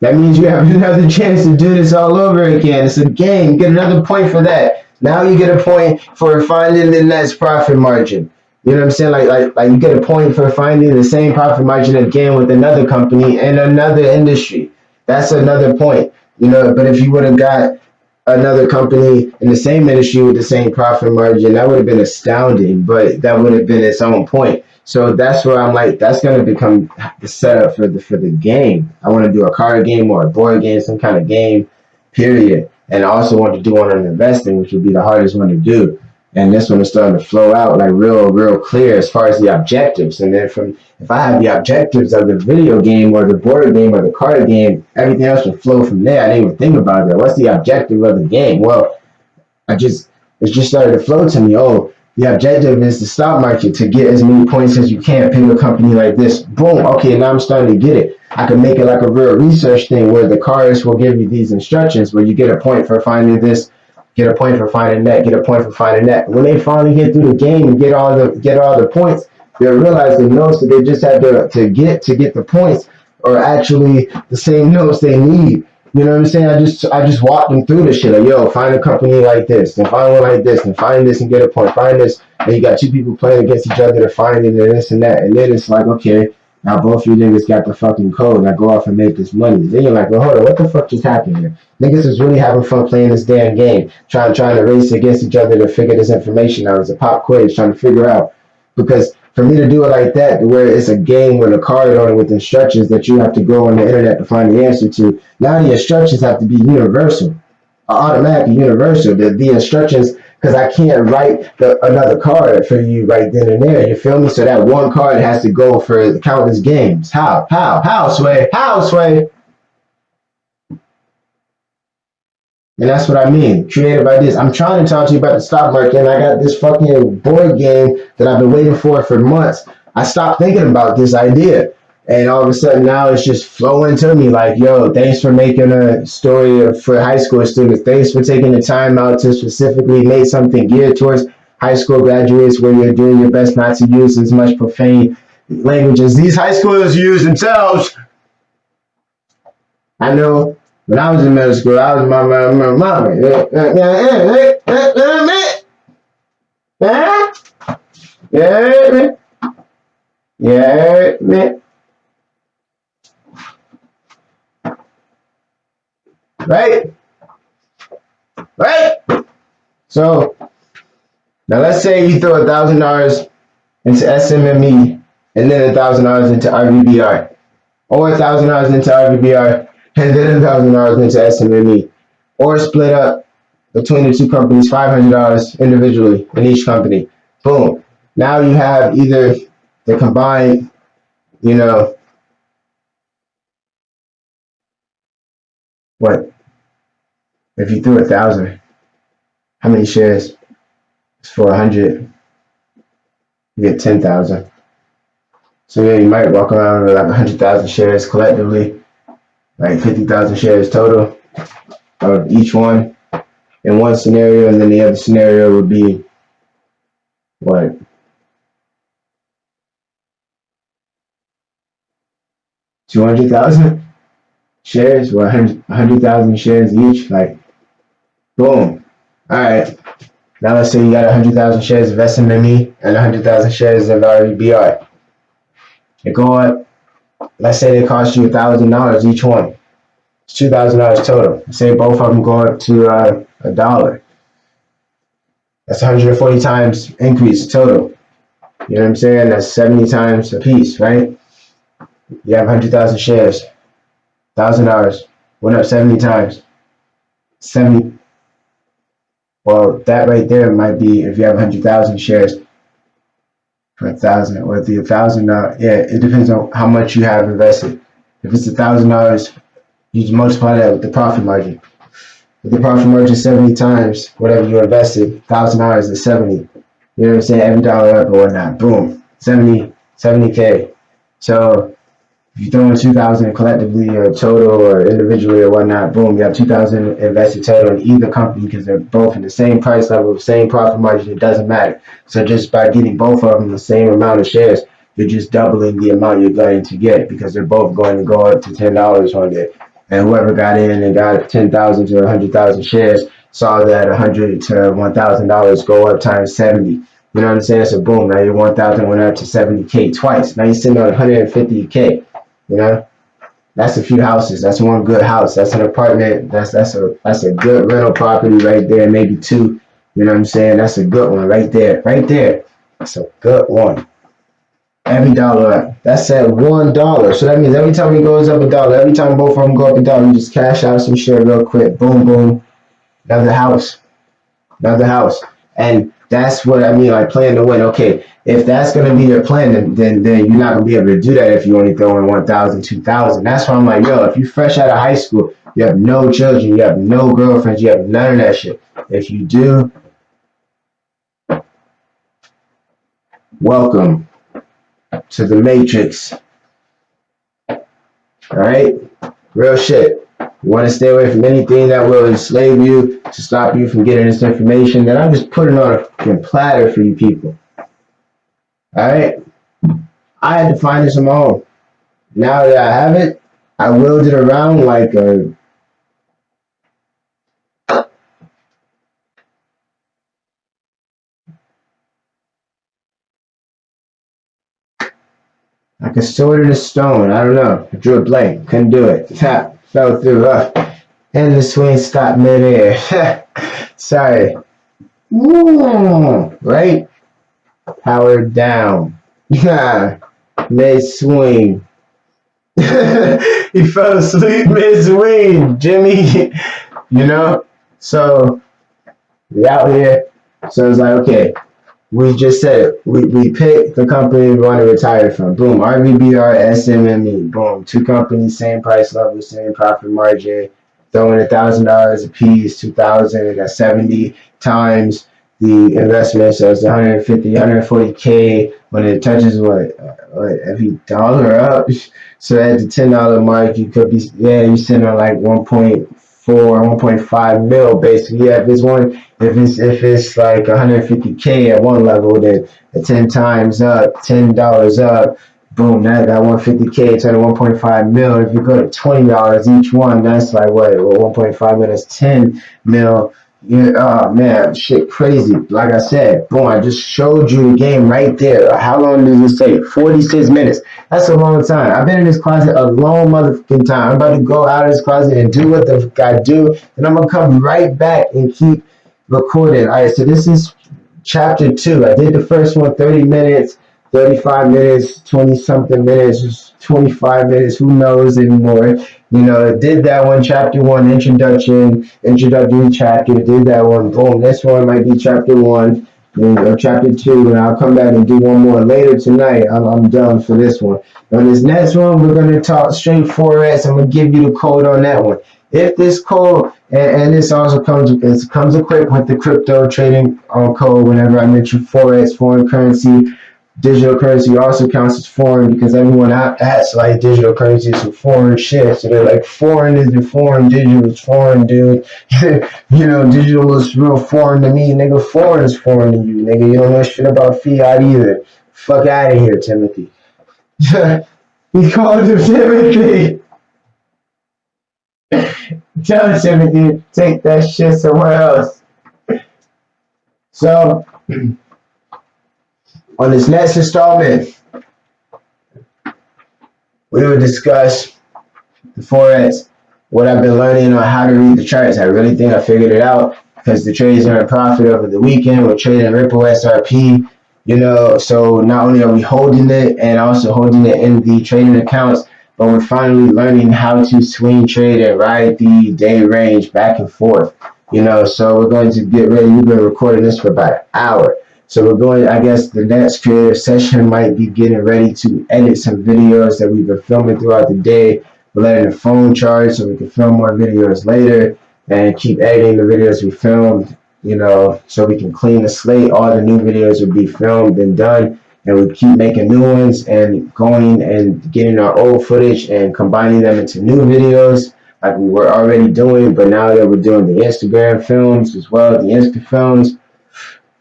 That means you have another chance to do this all over again. It's a game. You get another point for that. Now you get a point for finding the next profit margin. You know what I'm saying? Like you get a point for finding the same profit margin again with another company and another industry. That's another point. You know, but if you would have got another company in the same industry with the same profit margin, that would have been astounding, but that would have been its own point. So that's where I'm like, that's going to become the setup for the game. I want to do a card game or a board game, some kind of game period. And I also want to do one on investing, which would be the hardest one to do. And this one is starting to flow out like real clear as far as the objectives. And then from if I have the objectives of the video game or the board game or the card game, everything else will flow from there. I didn't even think about that. What's the objective of the game? Well, it just started to flow to me. Oh, the objective is the stock market to get as many points as you can. Pick a company like this. Boom. Okay, now I'm starting to get it. I can make it like a real research thing where the cards will give you these instructions where you get a point for finding this, get a point for finding that, get a point for finding that. When they finally get through the game and get all the points, they'll realize the notes that they just had to get the points are actually the same notes they need. You know what I'm saying? I just walked them through the shit. Like, yo, find a company like this, and find one like this, and find this and get a point. Find this, and you got two people playing against each other to find it and this and that. And then it's like, okay, now both you niggas got the fucking code. Now go off and make this money. Then you're like, well, hold on, what the fuck just happened here? Niggas is really having fun playing this damn game, trying to race against each other to figure this information out. It's a pop quiz, trying to figure out. Because for me to do it like that, where it's a game with a card on it with instructions that you have to go on the internet to find the answer to, now the instructions have to be universal, automatically universal. The instructions, because I can't write another card for you right then and there. You feel me? So that one card has to go for countless games. How, Sway? How, Sway? And that's what I mean. Creative ideas. I'm trying to talk to you about the stock market, and I got this fucking board game that I've been waiting for months. I stopped thinking about this idea, and all of a sudden now it's just flowing to me like, yo, thanks for making a story for high school students. Thanks for taking the time out to specifically make something geared towards high school graduates where you're doing your best not to use as much profane language as these high schoolers use themselves. I know. When I was in middle school, I was my mama. Right? So, now let's say you throw $1,000 into SMME and then $1,000 into RVBR. Or $1,000 into RVBR and then $1,000 into SMME, or split up between the two companies, $500 individually in each company. Boom. Now you have either the combined, what? If you threw 1,000, how many shares? It's for 100. You get 10,000. So yeah, you might walk around with like 100,000 shares collectively. Like 50,000 shares total of each one in one scenario, and then the other scenario would be what? $200,000 shares, or 100,000 shares each. Like, boom. All right. Now let's say you got 100,000 shares of SMME and 100,000 shares of RVBR. They go up. Let's say they cost you $1,000 each one. It's $2,000 total. Say both of them go up to $1. That's 140 times increase total. You know what I'm saying? That's 70 times a piece, right? You have 100,000 shares. $1,000 went up 70 times. 70. Well, that right there might be if you have 100,000 shares for 1,000, or the $1,000. Yeah, it depends on how much you have invested. If it's $1,000, you just multiply that with the profit margin. If the profit margin 70 times whatever you invested, $1,000 is 70. You know what I'm saying? Every dollar up or whatnot. Boom. 70K. So if you throw in 2,000 collectively or total or individually or whatnot, boom, you have 2,000 invested total in either company because they're both in the same price level, same profit margin. It doesn't matter. So just by getting both of them the same amount of shares, you're just doubling the amount you're going to get because they're both going to go up to $10 on it. And whoever got in and got 10,000 to 100,000 shares saw that $100 to $1,000 go up times 70. You know what I'm saying? So boom, now your 1,000 went up to 70K twice. Now you're sitting on 150K. You know, that's a few houses. That's one good house. That's an apartment. That's a good rental property right there. Maybe two. You know what I'm saying? That's a good one right there. Right there. That's a good one. Every dollar, that's at $1. So that means every time it goes up a dollar, every time both of them go up a dollar, you just cash out some shit real quick. Boom, boom. Another house. Another house. And that's what I mean, like playing to win. Okay, if that's gonna be your plan, then you're not gonna be able to do that if you only throw in 1,000, 2,000. That's why I'm like, yo, if you fresh out of high school, you have no children, you have no girlfriends, you have none of that shit. If you do, welcome to the Matrix. All right, real shit. You want to stay away from anything that will enslave you to stop you from getting this information that I'm just putting on a fucking platter for you people. All right, I had to find this on my own. Now that I have it, I wheeled it around like a like a sword in a stone. I don't know. I drew a blank. Couldn't do it. Fell through. And the swing stopped midair. Sorry. Right? Powered down. Mid swing. He fell asleep mid swing, Jimmy. You know? So we out here. So it's like, okay, we just said it. We picked the company we want to retire from. Boom. RVBR, SMME. Boom. Two companies, same price level, same profit margin. Throwing $1,000 a piece, 2,000 at 70 times the investment. So it's 150, 140K when it touches what every dollar up. So at the $10 mark, you could be, you're sitting on like 1.4, 1.5 mil basically. Yeah, if it's like 150K at one level, then at 10 times up, $10 up, boom, that 150K turn to 1.5 mil. If you go to $20 each one, that's like what? Well, 1.5 mil, that's 10 mil. Yeah, oh man, shit crazy. Like I said, boom, I just showed you the game right there. How long does this take? 46 minutes. That's a long time. I've been in this closet a long motherfucking time. I'm about to go out of this closet and do what the fuck I do, and I'm gonna come right back and keep recording. All right, so this is chapter 2. I did the first one 30 minutes, 35 minutes, 20 something minutes, 25 minutes, who knows anymore. You know, did that one, chapter 1, introductory chapter, did that one, boom. This one might be chapter 1, or chapter 2, and I'll come back and do one more later tonight. I'm done for this one. On this next one, we're going to talk straight Forex. I'm going to give you the code on that one. If this code, and this also comes equipped with the crypto trading code whenever I mention Forex, foreign currency. Digital currency also counts as foreign because everyone acts like digital currency is some foreign shit. So they're like, foreign is the foreign, digital is foreign, dude. You know, digital is real foreign to me. Nigga, foreign is foreign to you. Nigga, you don't know shit about fiat either. Fuck out of here, Timothy. He called him Timothy. Tell Timothy, take that shit somewhere else. So, on this next installment, we will discuss the Forex, what I've been learning on how to read the charts. I really think I figured it out because the trades are in profit over the weekend. We're trading Ripple SRP, you know, so not only are we holding it and also holding it in the trading accounts, but we're finally learning how to swing trade and ride the day range back and forth, you know. So we're going to get ready. We've been recording this for about an hour. So we're going, I guess the next creative session might be getting ready to edit some videos that we've been filming throughout the day. We're letting the phone charge so we can film more videos later and keep editing the videos we filmed, you know, so we can clean the slate. All the new videos will be filmed and done, and we keep making new ones and going and getting our old footage and combining them into new videos like we were already doing. But now that we're doing the Instagram films as well, the Insta films,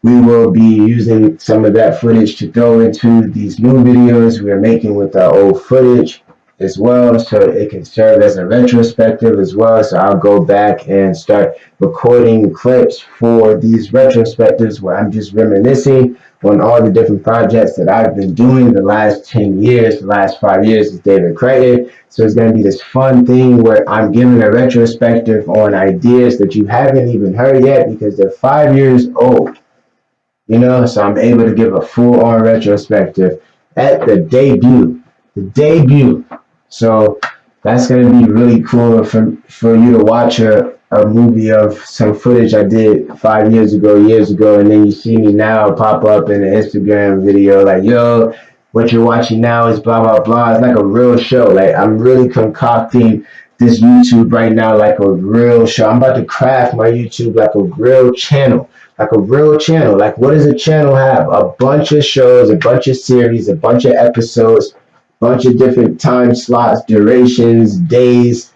we will be using some of that footage to throw into these new videos we are making with our old footage as well, so it can serve as a retrospective as well. So I'll go back and start recording clips for these retrospectives where I'm just reminiscing on all the different projects that I've been doing the last 10 years, the last 5 years with David Creighton. So it's going to be this fun thing where I'm giving a retrospective on ideas that you haven't even heard yet because they're 5 years old. You know, so I'm able to give a full-on retrospective at the debut. The debut. So that's gonna be really cool for you to watch a movie of some footage I did 5 years ago, and then you see me now pop up in an Instagram video like, yo, what you're watching now is blah blah blah. It's like a real show. Like I'm really concocting this YouTube right now like a real show. I'm about to craft my YouTube like a real channel. Like a real channel. Like what does a channel have? A bunch of shows, a bunch of series, a bunch of episodes, bunch of different time slots, durations, days,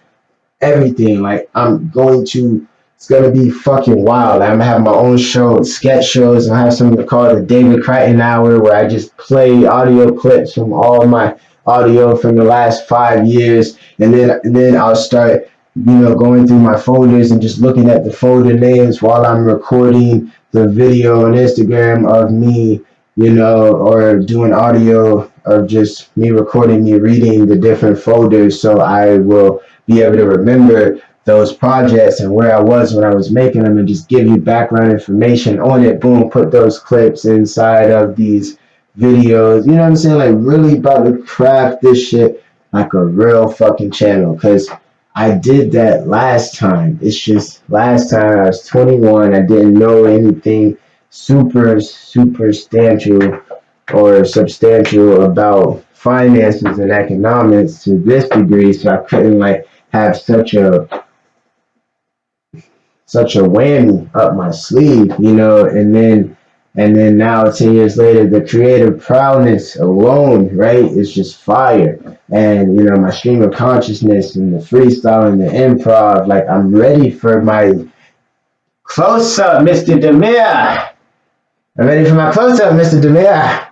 everything. Like it's gonna be fucking wild. I'm gonna have my own show, sketch shows. I have something called the David Crichton Hour, where I just play audio clips from all my audio from the last 5 years, and then I'll start, going through my folders and just looking at the folder names while I'm recording the video on Instagram of me, or doing audio of just me recording me reading the different folders, so I will be able to remember those projects and where I was when I was making them, and just give you background information on it. Boom, put those clips inside of these videos. You know what I'm saying? Like really about to craft this shit like a real fucking channel, because I did that last time. It's just last time I was 21. I didn't know anything super substantial or substantial about finances and economics to this degree, so I couldn't like have such a whammy up my sleeve, and then now 10 years later, the creative prowess alone, right, is just fire. And my stream of consciousness and the freestyle and the improv, like I'm ready for my close up, Mr. Demir. I'm ready for my close up, Mr. Demir.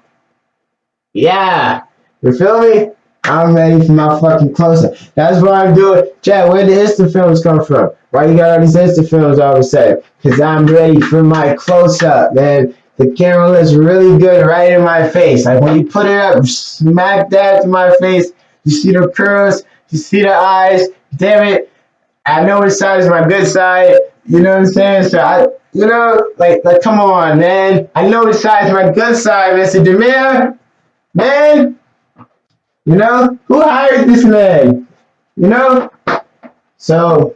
Yeah, you feel me? I'm ready for my fucking close-up. That's why I'm doing. Chad, where the Insta films come from? Why you got all these Insta films all of a sudden? Because I'm ready for my close-up, man. The camera looks really good right in my face. Like when you put it up, smack that to my face. You see the curls, you see the eyes. Damn it, I know which side is my good side. You know what I'm saying? So like come on, man. I know which side is my good side, Mr. Demir. Man. Who hired this man? So,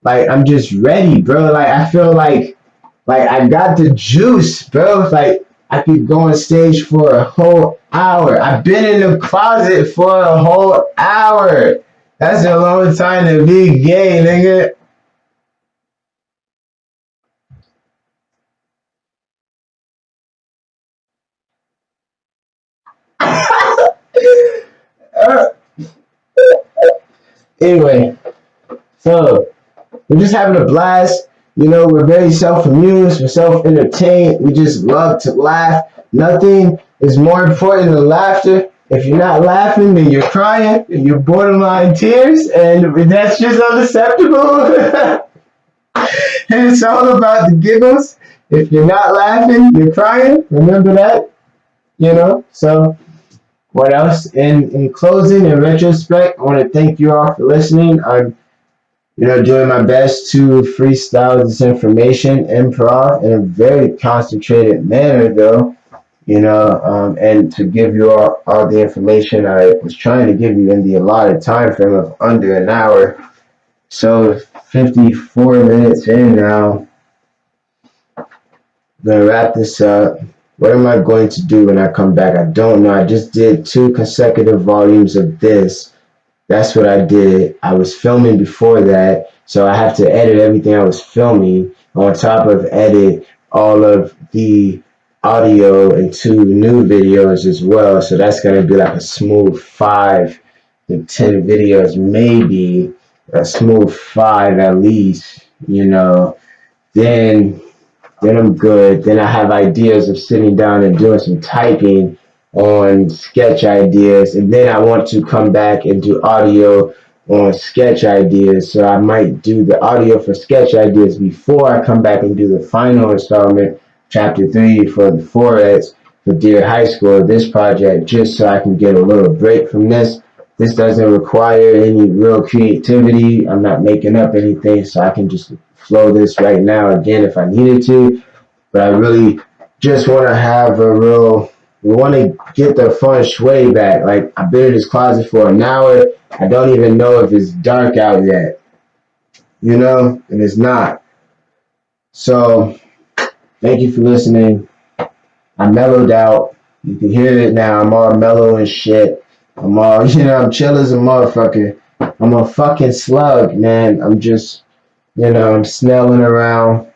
like, I'm just ready, bro. Like, I feel like I got the juice, bro. Like, I could go on stage for a whole hour. I've been in the closet for a whole hour. That's a long time to be gay, nigga. Anyway, so we're just having a blast. We're very self-amused, we're self-entertained, we just love to laugh. Nothing is more important than laughter. If you're not laughing, then you're crying, and you're borderline tears, and that's just unacceptable. And it's all about the giggles. If you're not laughing, you're crying. Remember that, So what else? In closing, in retrospect, I want to thank you all for listening. I'm doing my best to freestyle this information, improv, in a very concentrated manner, though, and to give you all the information I was trying to give you in the allotted time frame of under an hour. So 54 minutes in now. I'm gonna wrap this up. What am I going to do when I come back? I don't know. I just did 2 consecutive volumes of this. That's what I did. I was filming before that, so I have to edit everything I was filming, on top of edit all of the audio into new videos as well. So that's going to be like a smooth 5 to 10 videos, maybe a smooth 5 at least, then I'm good. Then I have ideas of sitting down and doing some typing on sketch ideas, and then I want to come back and do audio on sketch ideas. So I might do the audio for sketch ideas before I come back and do the final installment, chapter 3 for the 4X for Deer High School, this project, just so I can get a little break from this. This doesn't require any real creativity. I'm not making up anything, so I can just flow this right now again if I needed to. But I really just want to have a real We want to get the feng shui back. Like, I've been in this closet for an hour. I don't even know if it's dark out yet. You know? And it's not. So, thank you for listening. I mellowed out. You can hear it now. I'm all mellow and shit. I'm all, I'm chill as a motherfucker. I'm a fucking slug, man. I'm just, I'm snelling around,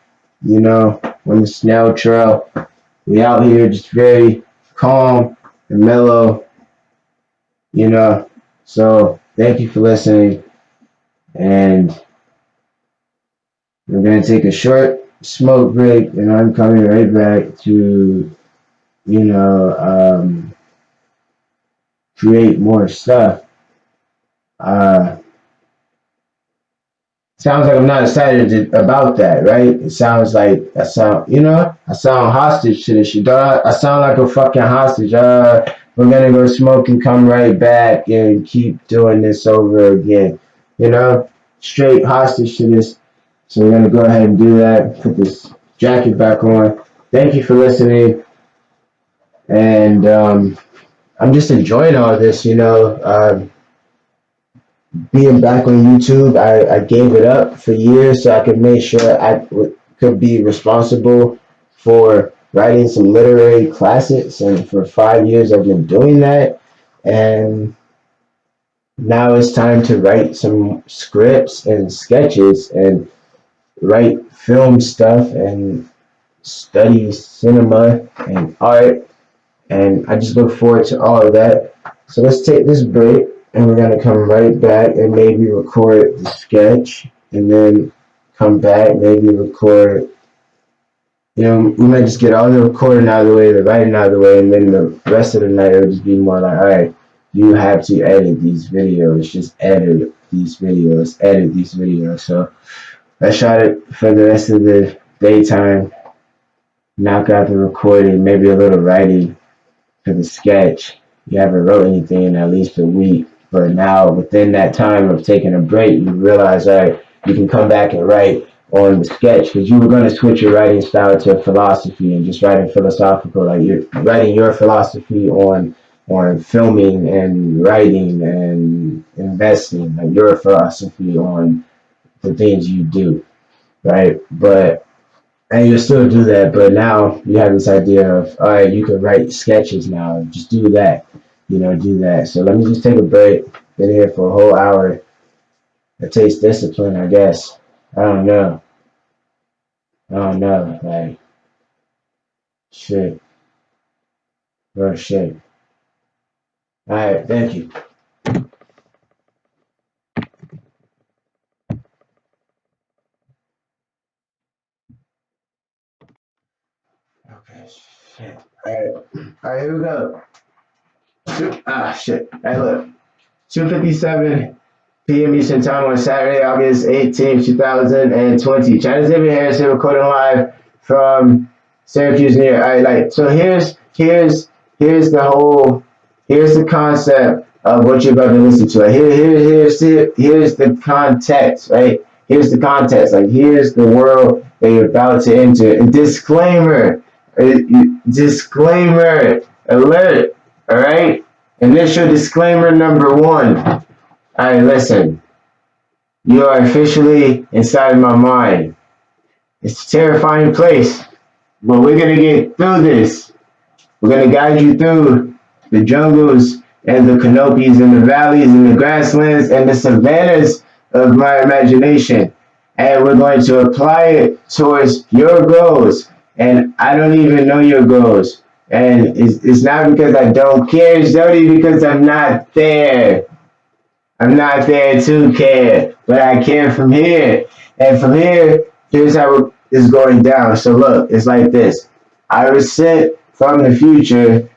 on the snail trail. We out here just very calm and mellow, So thank you for listening. And we're going to take a short smoke break, and I'm coming right back to, create more stuff. Sounds like I'm not excited about that, right? It sounds like I sound hostage to this shit. I sound like a fucking hostage. We're gonna go smoke and come right back and keep doing this over again. Straight hostage to this. So we're gonna go ahead and do that. Put this jacket back on. Thank you for listening. And I'm just enjoying all this, being back on YouTube. I gave it up for years so I could make sure could be responsible for writing some literary classics, and for 5 years I've been doing that, and now it's time to write some scripts and sketches and write film stuff and study cinema and art, and I just look forward to all of that. So let's take this break, and we're going to come right back and maybe record the sketch, and then come back, maybe record, we might just get all the recording out of the way, the writing out of the way, and then the rest of the night it'll just be more like, all right, you have to edit these videos, just edit these videos. So let's try it for the rest of the daytime, knock out the recording, maybe a little writing for the sketch. You haven't wrote anything in at least a week. But now, within that time of taking a break, you realize, all right, you can come back and write on the sketch, because you were going to switch your writing style to philosophy and just writing philosophical, like you're writing your philosophy on filming and writing and investing, like your philosophy on the things you do, right? And you'll still do that, but now you have this idea of, all right, you can write sketches now. Just do that, do that. So let me just take a break. Been here for a whole hour. It takes discipline, I guess. I don't know. Like, shit. Bro, shit. All right, thank you. Okay, shit. All right, here we go. Shit. Hey, look. 2:57 p.m. Eastern Time on Saturday, August 18th, 2020. China's David Harrison recording live from Syracuse, New York. All right, so here's the concept of what you're about to listen to. Like, here's the context, right? Here's the context. Like, here's the world that you're about to enter. And disclaimer alert. All right. Initial disclaimer number 1. All right, listen. You are officially inside my mind. It's a terrifying place, but we're going to get through this. We're going to guide you through the jungles and the canopies and the valleys and the grasslands and the savannas of my imagination. And we're going to apply it towards your goals. And I don't even know your goals. And it's not because I don't care, it's only because I'm not there. I'm not there to care, but I care from here. And from here, here's how it's going down. So look, it's like this. I was sent from the future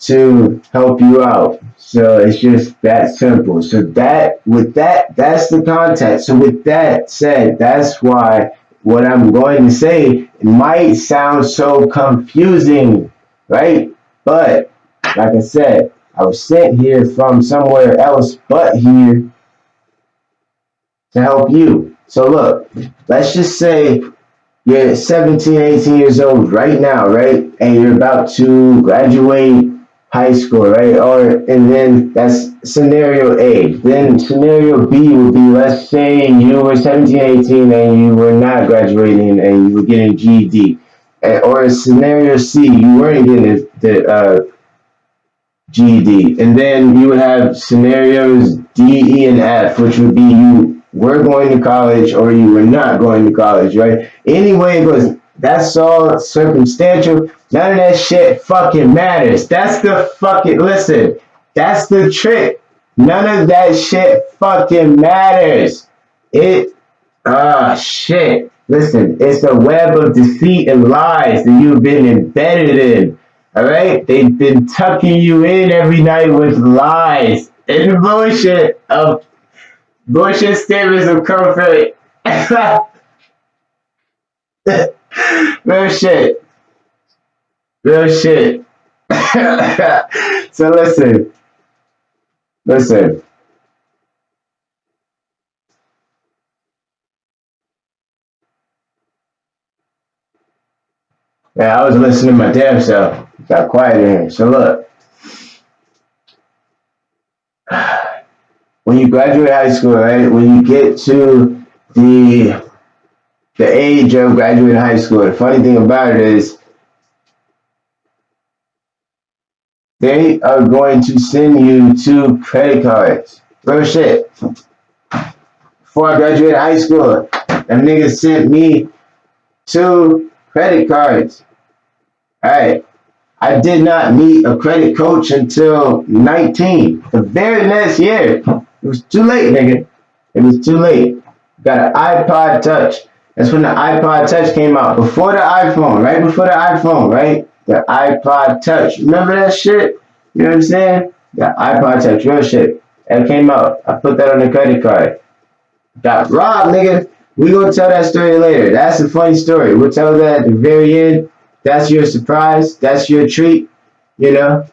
to help you out. So it's just that simple. So that's the context. So with that said, that's why what I'm going to say might sound so confusing, right? But like I said, I was sent here from somewhere else but here to help you. So look, let's just say you're 17, 18 years old right now, right? And you're about to graduate high school, right? And then that's scenario A. Then scenario B would be, let's say you were 17, 18 and you were not graduating and you were getting GED. Or scenario C, you weren't getting the GED. And then you would have scenarios D, E, and F, which would be you were going to college or you were not going to college, right? Anyway, it goes, that's all circumstantial. None of that shit fucking matters. That's the fucking, listen, that's the trick. None of that shit fucking matters. Shit. Listen, it's a web of deceit and lies that you've been embedded in. All right? They've been tucking you in every night with lies and bullshit statements of comfort. Real shit. Real shit. So listen. Yeah, I was listening to my damn self. Got quiet in here. So look. When you graduate high school, right? When you get to the age of graduating high school, the funny thing about it is they are going to send you 2 credit cards. Real shit. Before I graduated high school, them niggas sent me 2 credit cards. Alright. I did not meet a credit coach until 19. The very next year. It was too late, nigga. It was too late. Got an iPod Touch. That's when the iPod Touch came out. Before the iPhone, right? Before the iPhone, right? The iPod Touch. Remember that shit? You know what I'm saying? The iPod Touch, real shit. That came out. I put that on the credit card. Got robbed, nigga. We gonna tell that story later. That's a funny story. We'll tell that at the very end. That's your surprise. That's your treat. You know?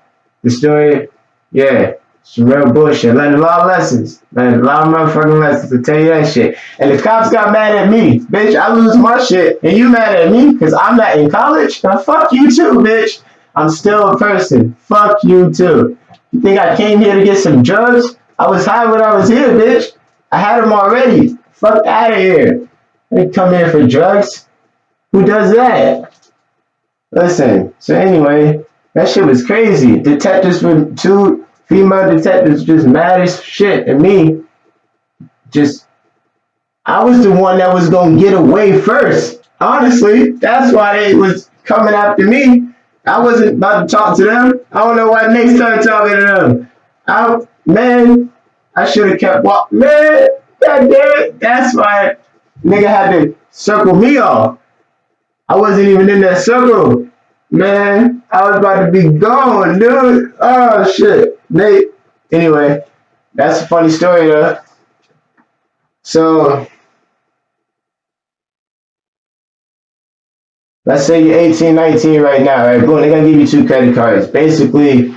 The story. Yeah. Some real bullshit. Learned a lot of lessons. Learned a lot of motherfucking lessons to tell you that shit. And the cops got mad at me. Bitch, I lose my shit. And you mad at me because I'm not in college? Now fuck you too, bitch. I'm still a person. Fuck you too. You think I came here to get some drugs? I was high when I was here, bitch. I had them already. Fuck out of here. I didn't come here for drugs. Who does that? Listen, so anyway, that shit was crazy. Detectives were 2 female detectives just mad as shit at me. I was the one that was gonna get away first. Honestly, that's why they was coming after me. I wasn't about to talk to them. I don't know why Nick started talking to them. I should have kept walking. Man, God damn it. That's why nigga had to circle me off. I wasn't even in that circle. Man, I was about to be gone, dude. Oh, shit. Nate. Anyway, that's a funny story, though. So, let's say you're 18, 19 right now, right? Boom, they're going to give you 2 credit cards. Basically,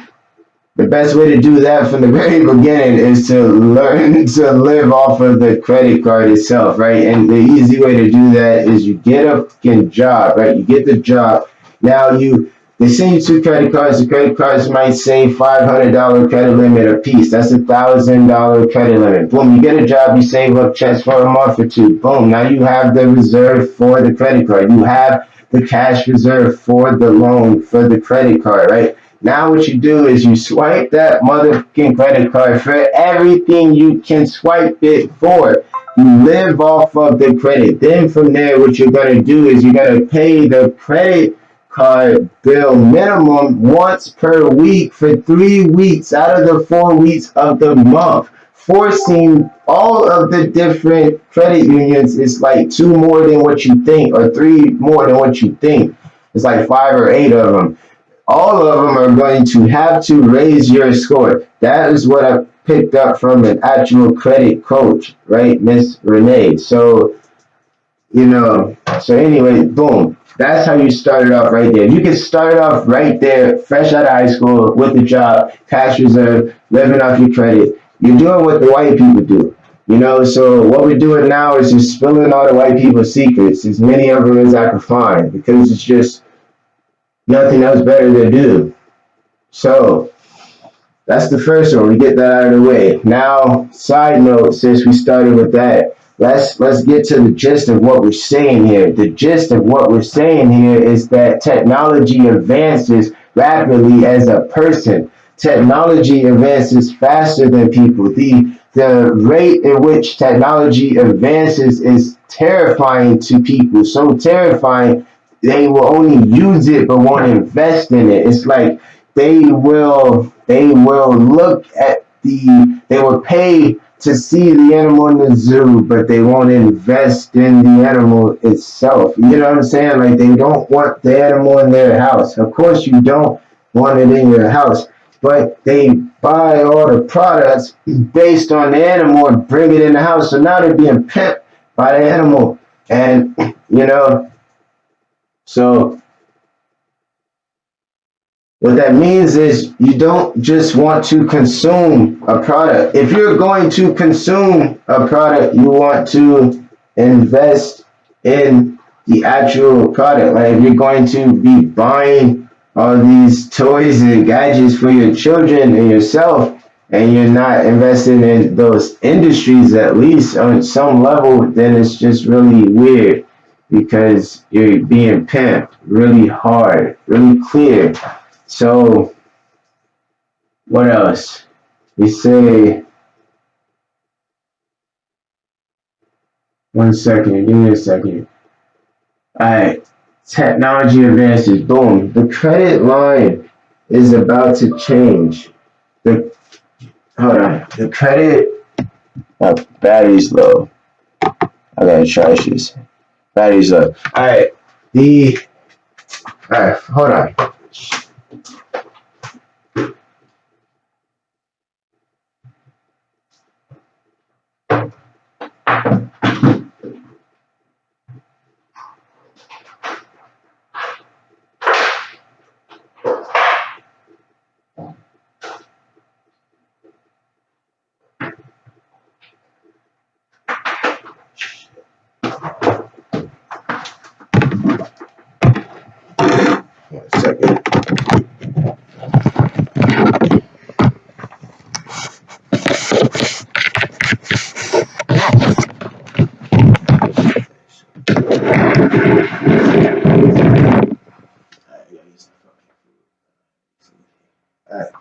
the best way to do that from the very beginning is to learn to live off of the credit card itself, right? And the easy way to do that is you get a fucking job, right? You get the job. Now they send you 2 credit cards. The credit cards might say $500 credit limit a piece. That's $1,000 credit limit. Boom, you get a job, you save up checks for a month or 2. Boom, now you have the reserve for the credit card. You have the cash reserve for the loan for the credit card, right? Now what you do is you swipe that motherfucking credit card for everything you can swipe it for. You live off of the credit. Then from there, what you're going to do is you're going to pay the credit card bill minimum once per week for 3 weeks out of the 4 weeks of the month, forcing all of the different credit unions. It's like 2 more than what you think or 3 more than what you think. It's like 5 or 8 of them. All of them are going to have to raise your score. That is what I picked up from an actual credit coach, right, Miss Renee. So, so anyway, boom. That's how you started off right there. You can start off right there, fresh out of high school, with a job, cash reserve, living off your credit. You're doing what the white people do. You know, so what we're doing now is just spilling all the white people's secrets, as many of them as I can find, because it's just nothing else better to do. So that's the first one. We get that out of the way. Now, side note, since we started with that, let's get to the gist of what we're saying here. The gist of what we're saying here is that technology advances rapidly as a person. Technology advances faster than people. The rate in which technology advances is terrifying to people. So terrifying they will only use it but won't invest in it. It's like they will look at they will pay to see the animal in the zoo, but they won't invest in the animal itself. You know what I'm saying? Like they don't want the animal in their house. Of course you don't want it in your house, but they buy all the products based on the animal and bring it in the house. So now they're being pimped by the animal. And you know, so what that means is you don't just want to consume a product. If you're going to consume a product, you want to invest in the actual product. Like if you're going to be buying all these toys and gadgets for your children and yourself, and you're not investing in those industries at least on some level, then it's just really weird because you're being pimped really hard, really clear. So what else? We say 1 second, give me a second. Alright, technology advances, boom. The credit line is about to change. The hold on. The credit battery's low. I gotta charge this. Battery's low. Alright, hold on. One second.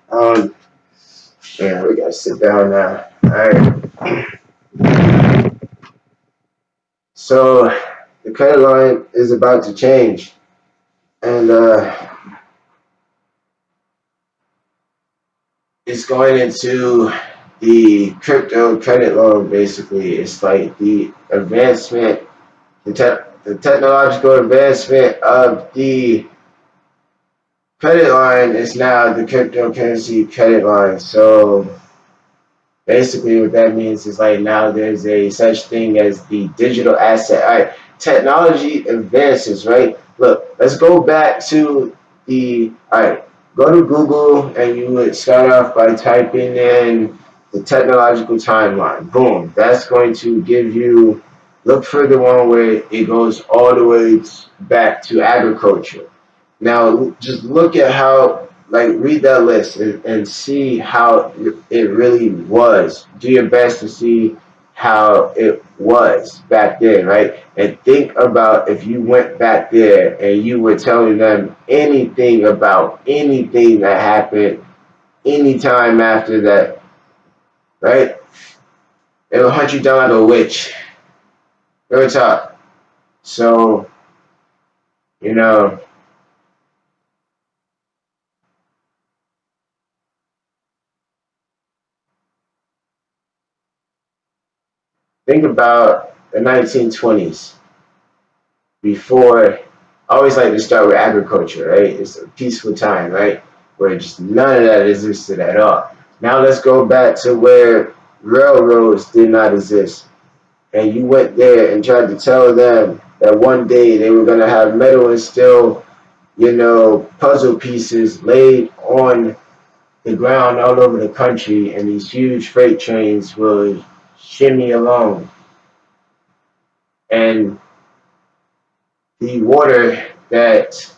Alright, yeah, we gotta sit down now. Alright. So the credit line is about to change. And it's going into the crypto credit loan basically. It's like the advancement, the technological advancement of the credit line is now the cryptocurrency credit line. So basically what that means is like now there's a such thing as the digital asset. All right, technology advances, right? Look, let's go back to all right, go to Google and you would start off by typing in the technological timeline. Boom, that's going to give you, look for the one where it goes all the way back to agriculture. Now, just look at how, like, read that list and see how it really was. Do your best to see how it was back then, right? And think about if you went back there and you were telling them anything about anything that happened anytime after that, right? It will hunt you down to a witch. Real talk. So, you know, think about the 1920s. Before, I always like to start with agriculture, right? It's a peaceful time, right? Where just none of that existed at all. Now let's go back to where railroads did not exist. And you went there and tried to tell them that one day they were going to have metal and steel, puzzle pieces laid on the ground all over the country, and these huge freight trains will shimmy along. And the water that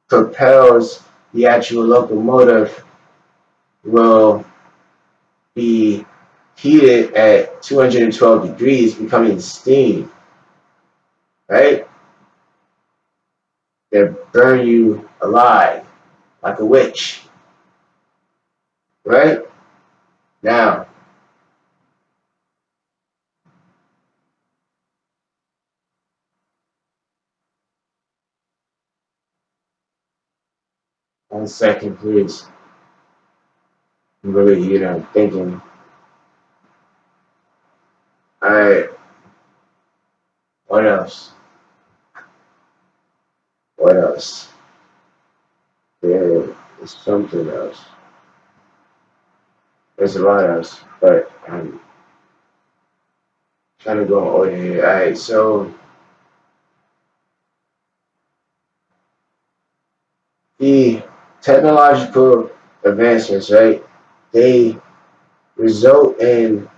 propels the actual locomotive will be heated at 212 degrees, becoming steam, right? That burn you alive like a witch, right? Now, 1 second, please. I'm really, thinking. All right, what else? What else? There is something else. There's a lot else, but I'm trying to go in order here. All right, so the technological advancements, right? They result in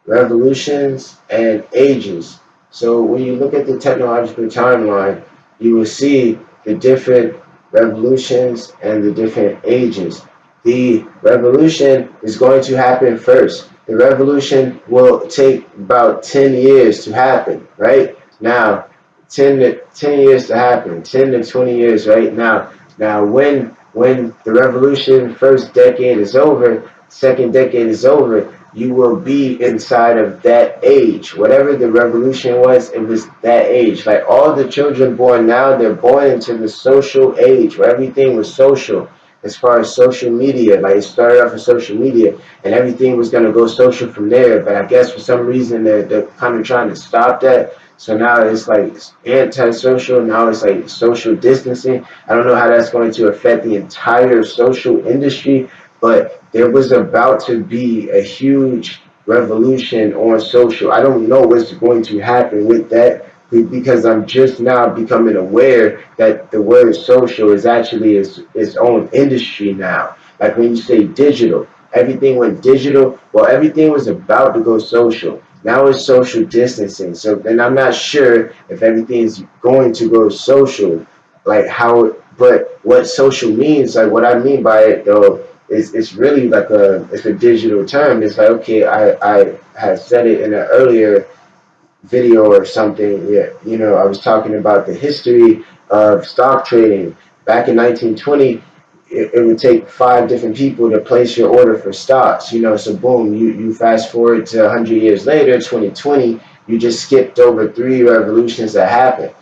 revolutions and ages. So when you look at the technological timeline, you will see the different revolutions and the different ages. The revolution is going to happen first. The revolution will take about 10 years to happen, right? Now, 10 years to happen, 10 to 20 years right now. Now, when the revolution first decade is over, second decade is over, you will be inside of that age. Whatever the revolution was, it was that age. Like all the children born now, they're born into the social age where everything was social. As far as social media, like it started off with social media and everything was going to go social from there. But I guess for some reason they're kind of trying to stop that. So now it's like anti-social. Now it's like social distancing. I don't know how that's going to affect the entire social industry, but there was about to be a huge revolution on social. I don't know what's going to happen with that because I'm just now becoming aware that the word social is actually its own industry now. Like when you say digital, everything went digital. Well, everything was about to go social. Now it's social distancing. So then I'm not sure if everything is going to go social, like how, but what social means, like what I mean by it though, it's really like it's a digital term. It's like, okay, I had said it in an earlier video or something. Yeah, I was talking about the history of stock trading. Back in 1920, it would take 5 different people to place your order for stocks. So boom, you fast forward to 100 years later, 2020, you just skipped over 3 revolutions that happened.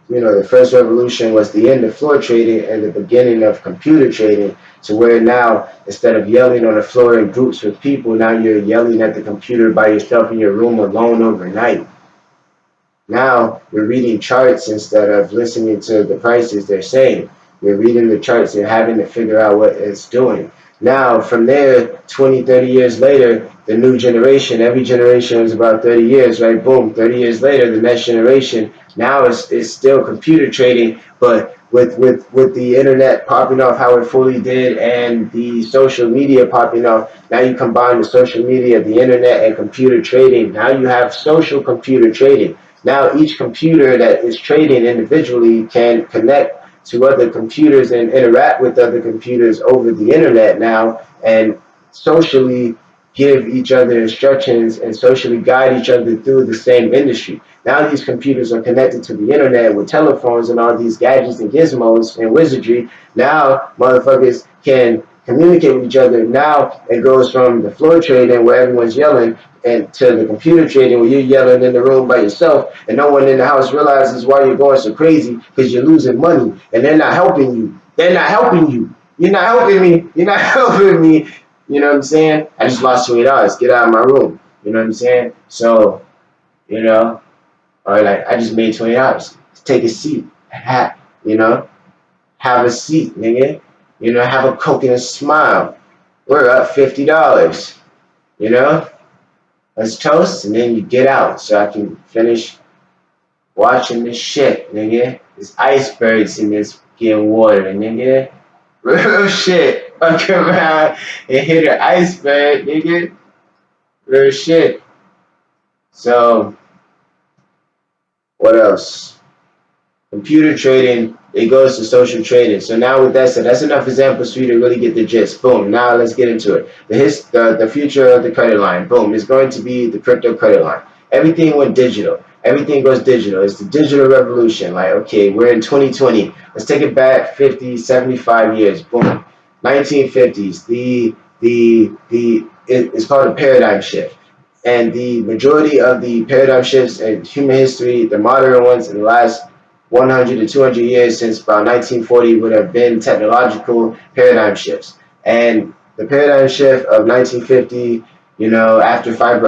The first revolution was the end of floor trading and the beginning of computer trading, to where now, instead of yelling on the floor in groups with people, now you're yelling at the computer by yourself in your room alone overnight. Now you're reading charts instead of listening to the prices they're saying. You're reading the charts and having to figure out what it's doing. Now, from there, 20, 30 years later, the new generation, every generation is about 30 years, right? Boom, 30 years later, the next generation, now it's still computer trading, but with the internet popping off how it fully did and the social media popping off, now you combine the social media, the internet, and computer trading. Now you have social computer trading. Now each computer that is trading individually can connect to other computers and interact with other computers over the internet now, and socially give each other instructions and socially guide each other through the same industry. Now these computers are connected to the internet with telephones and all these gadgets and gizmos and wizardry. Now motherfuckers can communicate with each other. Now it goes from the floor trading where everyone's yelling and to the computer trading where you're yelling in the room by yourself and no one in the house realizes why you're going so crazy because you're losing money and they're not helping you. They're not helping you. You're not helping me. You're not helping me. You know what I'm saying? I just lost $20. Get out of my room. You know what I'm saying? So, or like I just made $20. Take a seat. Have a seat, nigga. Have a Coke and a smile. We're up $50. Let's toast and then you get out so I can finish watching this shit, nigga. There's icebergs in this fucking water, nigga. Real shit. Fuck around and hit an iceberg, nigga. Real shit. So what else? Computer trading, it goes to social trading. So now with that said, that's enough examples for you to really get the gist. Boom. Now let's get into it. The future of the credit line. Boom. Is going to be the crypto credit line. Everything went digital. Everything goes digital. It's the digital revolution. Like, okay, we're in 2020. Let's take it back 50, 75 years. Boom. 1950s. It's called a paradigm shift. And the majority of the paradigm shifts in human history, the modern ones in the last 100 to 200 years since about 1940 would have been technological paradigm shifts. And the paradigm shift of 1950, after fiber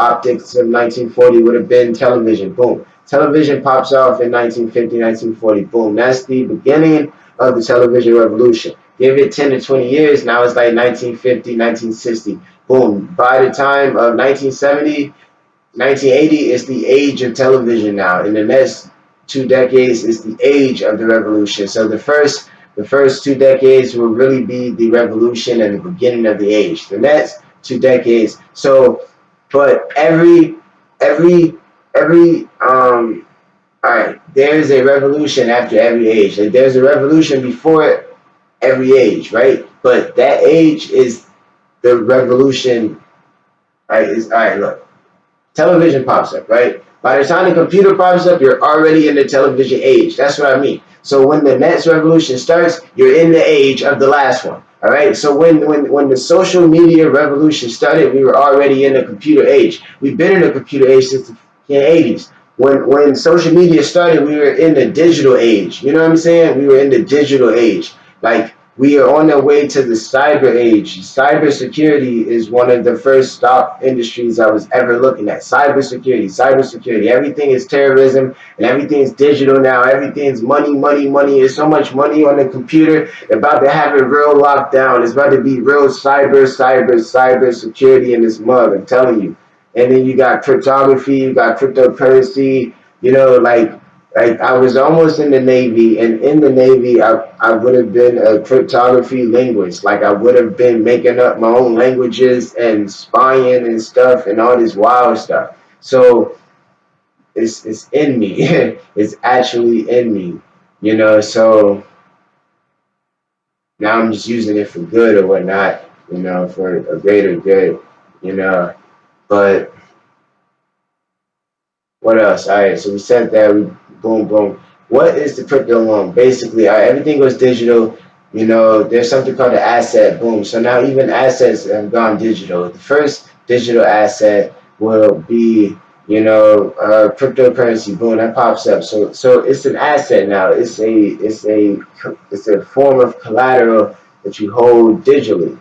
optics of 1940 would have been television. Boom. Television pops off in 1950, 1940. Boom. That's the beginning of the television revolution. Give it 10 to 20 years, now it's like 1950, 1960. Boom. By the time of 1970, 1980 is the age of television now. In the next 2 decades is the age of the revolution. So the first 2 decades will really be the revolution and the beginning of the age. The next 2 decades. So, but every all right, there's a revolution after every age. Like there's a revolution before every age, right? But that age is the revolution. Right? Is all right. Look, television pops up, right? By the time the computer pops up, you're already in the television age. That's what I mean. So when the next revolution starts, you're in the age of the last one. All right. So when the social media revolution started, we were already in the computer age. We've been in the computer age since the 80s. When social media started, we were in the digital age. You know what I'm saying? We were in the digital age. Like we are on the way to the cyber age. Cybersecurity is one of the first stock industries I was ever looking at. Cybersecurity. Everything is terrorism and everything is digital now. Everything's money, money, money. There's so much money on the computer. They're about to have it real locked down. It's about to be real cyber security in this mug. I'm telling you. And then you got cryptography, you got cryptocurrency, like I was almost in the Navy, and in the Navy, I would have been a cryptography linguist. Like I would have been making up my own languages and spying and stuff and all this wild stuff. So it's in me. It's actually in me, So now I'm just using it for good or whatnot, for a greater good, you know. But what else? All right, so we said that. We boom, boom. What is the crypto loan? Basically, all right, everything goes digital. There's something called the asset. Boom. So now even assets have gone digital. The first digital asset will be, cryptocurrency. Boom, that pops up. So it's an asset now. It's a form of collateral that you hold digitally,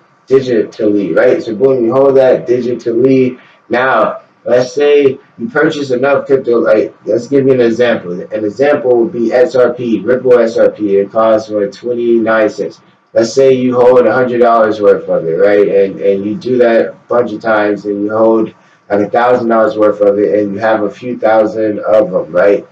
right? So boom, you hold that digitally. Now, let's say you purchase enough crypto. Like, let's give you an example. An example would be XRP, Ripple XRP. It costs for 29 cents. Let's say you hold $100 worth of it, right? And you do that a bunch of times, and you hold like $1,000 worth of it, and you have a few thousand of them, right?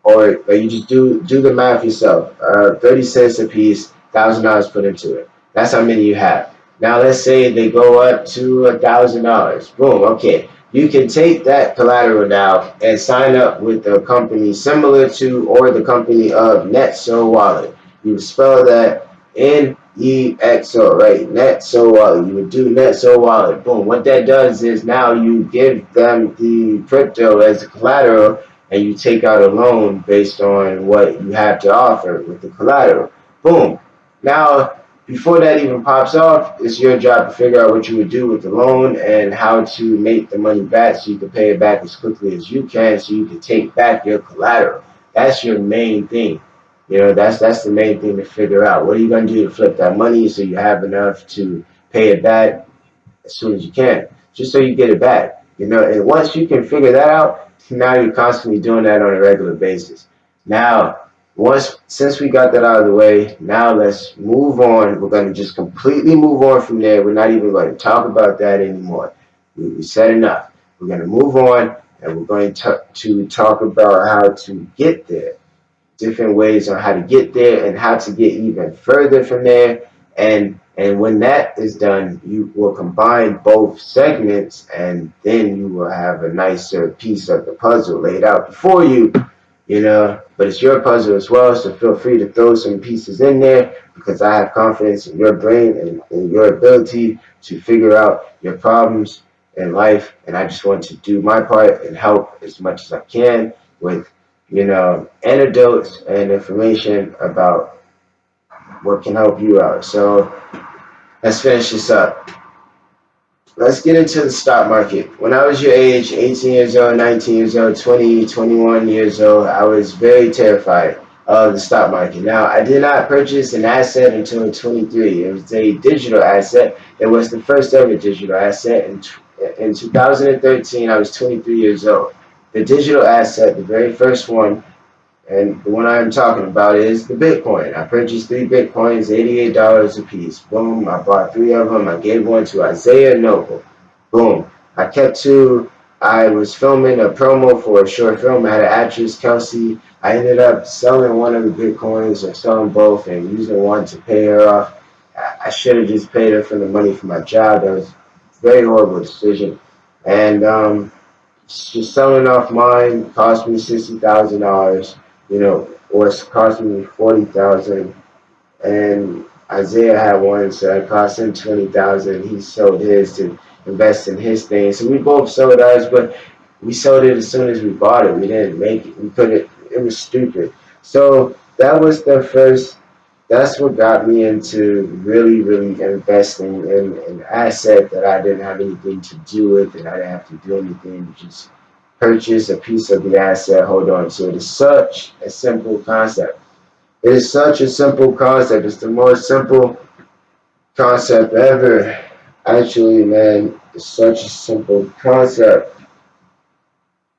Or you just do the math yourself. 30 cents a piece, $1,000 put into it. That's how many you have. Now let's say they go up to $1,000. Boom. Okay, you can take that collateral now and sign up with a company similar to or the company of Netso Wallet. You spell that NEXO, right? Netso Wallet. You would do Netso Wallet. Boom. What that does is now you give them the crypto as a collateral and you take out a loan based on what you have to offer with the collateral. Boom. Now, before that even pops off, it's your job to figure out what you would do with the loan and how to make the money back so you can pay it back as quickly as you can so you can take back your collateral. That's your main thing. That's the main thing to figure out. What are you going to do to flip that money so you have enough to pay it back as soon as you can, just so you get it back. And once you can figure that out, now you're constantly doing that on a regular basis. Now, since we got that out of the way, now let's move on. We're going to just completely move on from there. We're not even going to talk about that anymore. We said enough. We're going to move on, and we're going to talk about how to get there, different ways on how to get there and how to get even further from there, and And when that is done, you will combine both segments, and then you will have a nicer piece of the puzzle laid out before you, but it's your puzzle as well, so feel free to throw some pieces in there because I have confidence in your brain and in your ability to figure out your problems in life. And I just want to do my part and help as much as I can with, anecdotes and information about what can help you out. So let's finish this up. Let's get into the stock market. When I was your age, 18 years old, 19 years old, 20, 21 years old, I was very terrified of the stock market. Now, I did not purchase an asset until 23. It was a digital asset. It was the first ever digital asset. In 2013, I was 23 years old. The digital asset, the very first one, and the one I'm talking about is the Bitcoin. I purchased 3 Bitcoins, $88 a piece. Boom. I bought 3 of them. I gave one to Isaiah Noble. Boom. I kept 2. I was filming a promo for a short film. I had an actress, Kelsey. I ended up selling one of the Bitcoins or selling both and using one to pay her off. I should have just paid her for the money for my job. That was a very horrible decision. And just selling off mine cost me $60,000, or it's cost me 40,000. And Isaiah had one, so it cost him 20,000. He sold his to invest in his thing. So we both sold ours, but we sold it as soon as we bought it. We didn't make it. We couldn't. It was stupid. So that was the first. That's what got me into really, really investing in an asset that I didn't have anything to do with, and I didn't have to do anything. Just purchase a piece of the asset, hold on to it. It's such a simple concept. It is such a simple concept. It's the most simple concept ever. Actually, man, it's such a simple concept.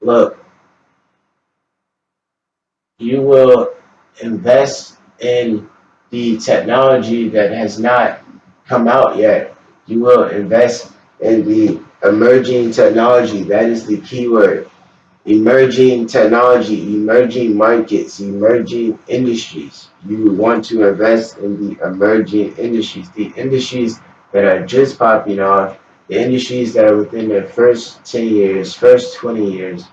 Look, you will invest in the technology that has not come out yet. You will invest in the emerging technology. That is the keyword. Emerging technology, emerging markets, emerging industries. You want to invest in the emerging industries, the industries that are just popping off, the industries that are within their first 10 years, first 20 years.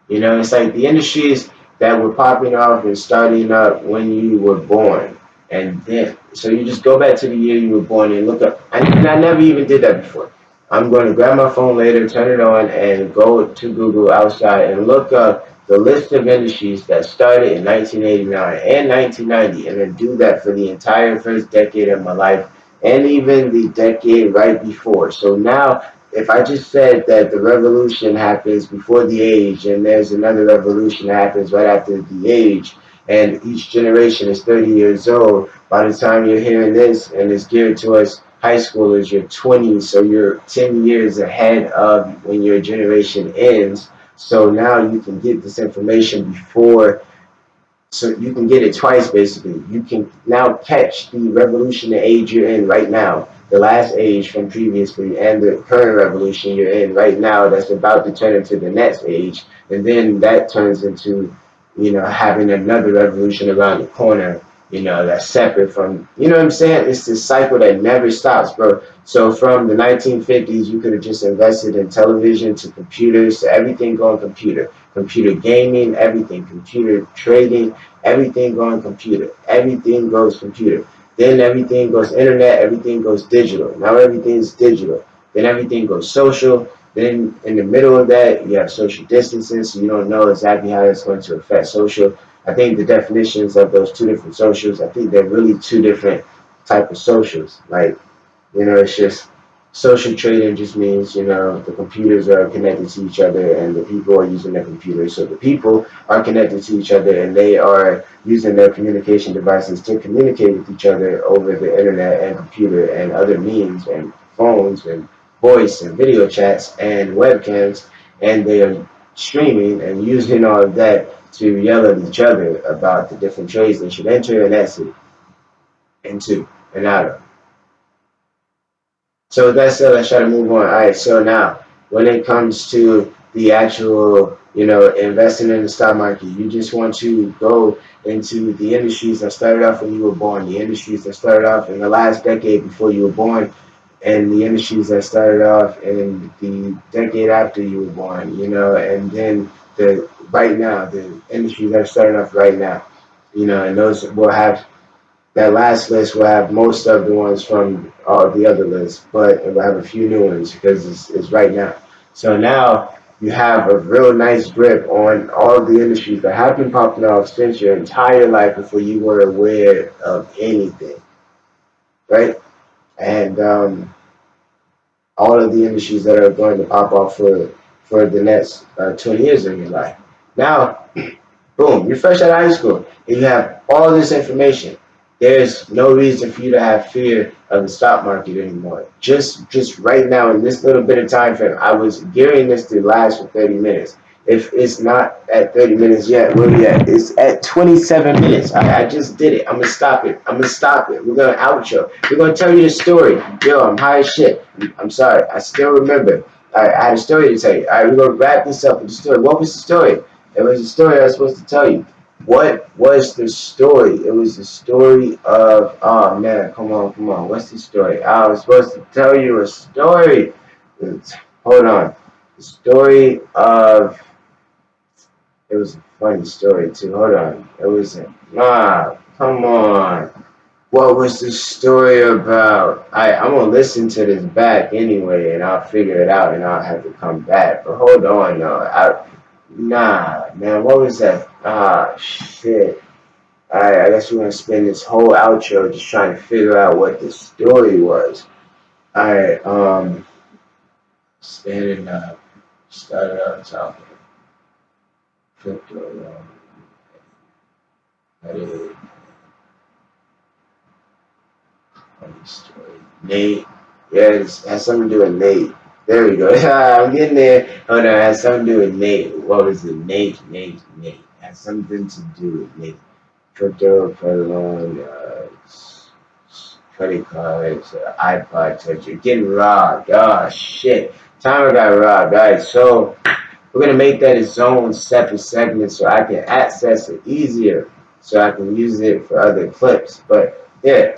It's like the industries that were popping off and starting up when you were born. And then, so you just go back to the year you were born and look up. And I never even did that before. I'm going to grab my phone later, turn it on, and go to Google outside and look up the list of industries that started in 1989 and 1990, and then do that for the entire first decade of my life and even the decade right before. So now, if I just said that the revolution happens before the age, and there's another revolution that happens right after the age, and each generation is 30 years old, by the time you're hearing this, and it's geared towards high schoolers, you're 20, so you're 10 years ahead of when your generation ends. So now you can get this information before, so you can get it twice basically. You can now catch the revolutionary age you're in right now, the last age from previously, and the current revolution you're in right now that's about to turn into the next age. And then that turns into, having another revolution around the corner, that's separate from, what I'm saying? It's this cycle that never stops, bro. So from the 1950s, you could have just invested in television to computers to everything going computer. Computer gaming, everything, computer trading, everything going computer. Everything goes computer. Then everything goes internet, everything goes digital. Now everything's digital. Then everything goes social. Then in the middle of that, you have social distancing, so you don't know exactly how it's going to affect social. I think the definitions of those two different socials, I think they're really two different type of socials. Like, it's just social trading just means, the computers are connected to each other and the people are using their computers. So the people are connected to each other and they are using their communication devices to communicate with each other over the internet and computer and other means and phones and voice and video chats and webcams. And they are streaming and using all of that to yell at each other about the different trades they should enter and exit into and out of. So with that said, let's try to move on. All right, so now when it comes to the actual, investing in the stock market. You just want to go into the industries that started off when you were born, the industries that started off in the last decade before you were born, and the industries that started off in the decade after you were born, and then the right now, the industries that are starting off right now, and those will have that last list will have most of the ones from all the other lists, but it will have a few new ones because it's right now. So now you have a real nice grip on all of the industries that have been popping off since your entire life before you were aware of anything, right? And all of the industries that are going to pop off for the next 20 years of your life. Now, boom, you're fresh out of high school and you have all this information. There's no reason for you to have fear of the stock market anymore. Just right now in this little bit of time frame, I was gearing this to last for 30 minutes. If it's not at 30 minutes yet, where we at? It's at 27 minutes. I just did it. I'm gonna stop it. We're gonna outro. We're gonna tell you the story. Yo, I'm high as shit. I'm sorry. I still remember. I had a story to tell you. All right, we're gonna wrap this up with the story. What was the story? It was a story I was supposed to tell you. What was the story? It was the story of, oh man, come on. What's the story? I was supposed to tell you a story. Hold on. The story of, it was a funny story too. Hold on. It was come on. What was the story about? I'm gonna listen to this back anyway, and I'll figure it out, and I'll have to come back. But hold on, though. Nah, man, what was that? Shit. I guess we're gonna spend this whole outro just trying to figure out what the story was. Standing up, started out talking crypto, that is funny story. Nate, yeah, it has something to do with Nate. There we go. I'm getting there. Oh no, it has something to do with Nate. What was it? Nate. It has something to do with Nate. Crypto, credit loan, credit cards, iPod touch. You're getting robbed. Oh shit. Timer got robbed. Alright, so we're gonna make that its own separate segment so I can access it easier. So I can use it for other clips. But yeah.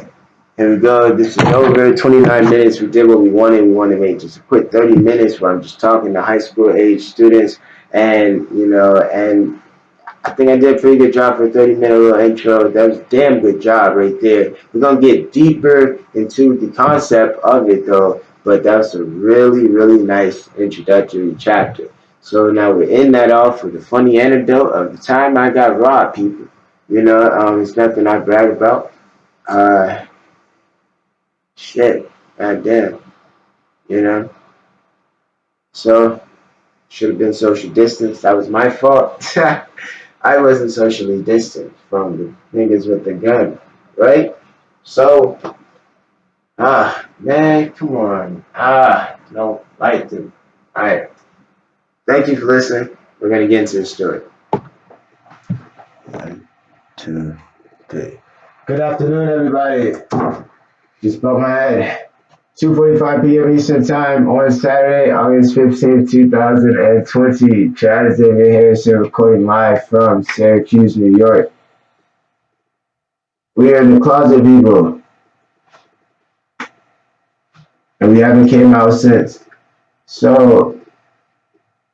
Here we go. This is over. 29 minutes. We did what we wanted. We wanted to make just a quick 30 minutes where I'm just talking to high school age students. And, and I think I did a pretty good job for a 30-minute little intro. That was a damn good job right there. We're going to get deeper into the concept of it, though. But that was a really, really nice introductory chapter. So now we're in that off with a funny anecdote of the time I got robbed, people. It's nothing I brag about. Shit, goddamn, So, should have been social distance. That was my fault. I wasn't socially distant from the niggas with the gun, right? So, man, come on. No, like them. Alright, thank you for listening. We're gonna get into the story. 1, 2, 3. Good afternoon, everybody. Just bumped my head. 2:45 p.m. Eastern Time on Saturday, August 15th, 2020. Chad is David Harrison recording live from Syracuse, New York. We are in the closet, people. And we haven't came out since. So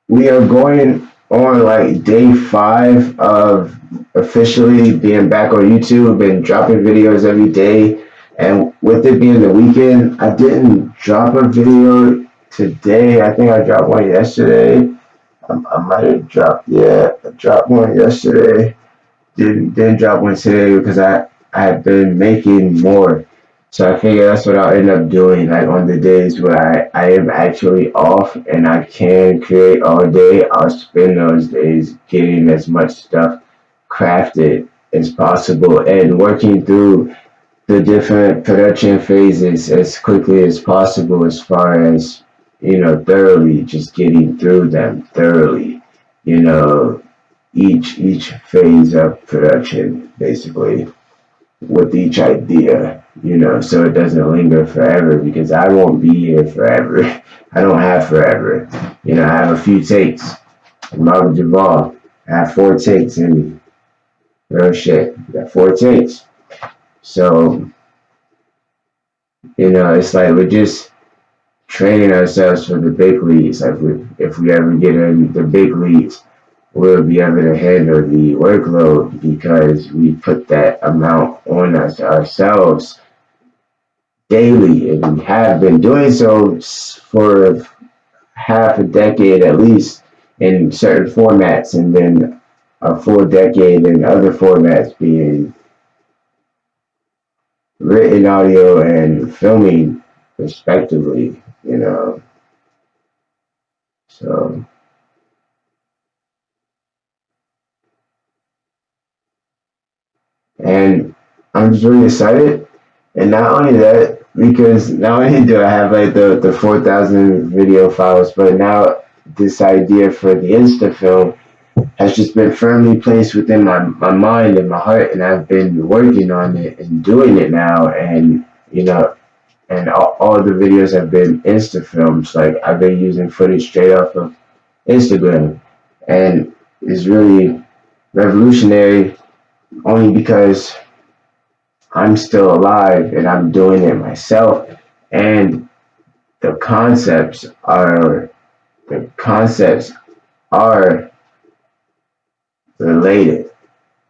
we are going on like day 5 of officially being back on YouTube and dropping videos every day. And with it being the weekend, I didn't drop a video today. I think I dropped one yesterday. I might have dropped, I dropped one yesterday. Didn't drop one today because I have been making more. So I figure that's what I'll end up doing, like on the days where I am actually off and I can create all day. I'll spend those days getting as much stuff crafted as possible and working through the different production phases as quickly as possible, as far as thoroughly just getting through them thoroughly, each phase of production basically. with each idea, so it doesn't linger forever, because I won't be here forever. I don't have forever. I have a few takes. Marvel Javal, I have 4 takes in real shit. I got 4 takes. So, it's like we're just training ourselves for the big leagues. Like if we ever get in the big leagues, we'll be able to handle the workload because we put that amount on us ourselves daily, and we have been doing so for half a decade at least in certain formats, and then a full decade in other formats, being written audio and filming respectively. So, and I'm just really excited. And not only that, because not only do I have like the 4,000 video files, but now this idea for the Insta film has just been firmly placed within my mind and my heart, and I've been working on it and doing it now. And and all the videos have been Insta films. Like, I've been using footage straight off of Instagram, and it's really revolutionary only because I'm still alive and I'm doing it myself, and the concepts are the concepts are related.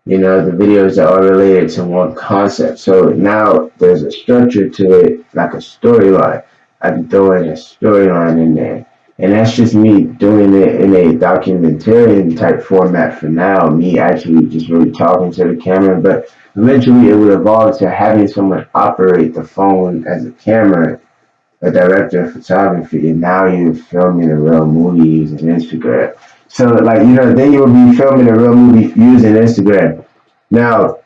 The videos are all related to one concept. So now there's a structure to it, like a storyline. I'm throwing a storyline in there. And that's just me doing it in a documentarian type format for now, me actually just really talking to the camera. But eventually it will evolve to having someone operate the phone as a camera, a director of photography, and now you're filming a real movie using Instagram. So, like, then you'll be filming a real movie using Instagram. Now,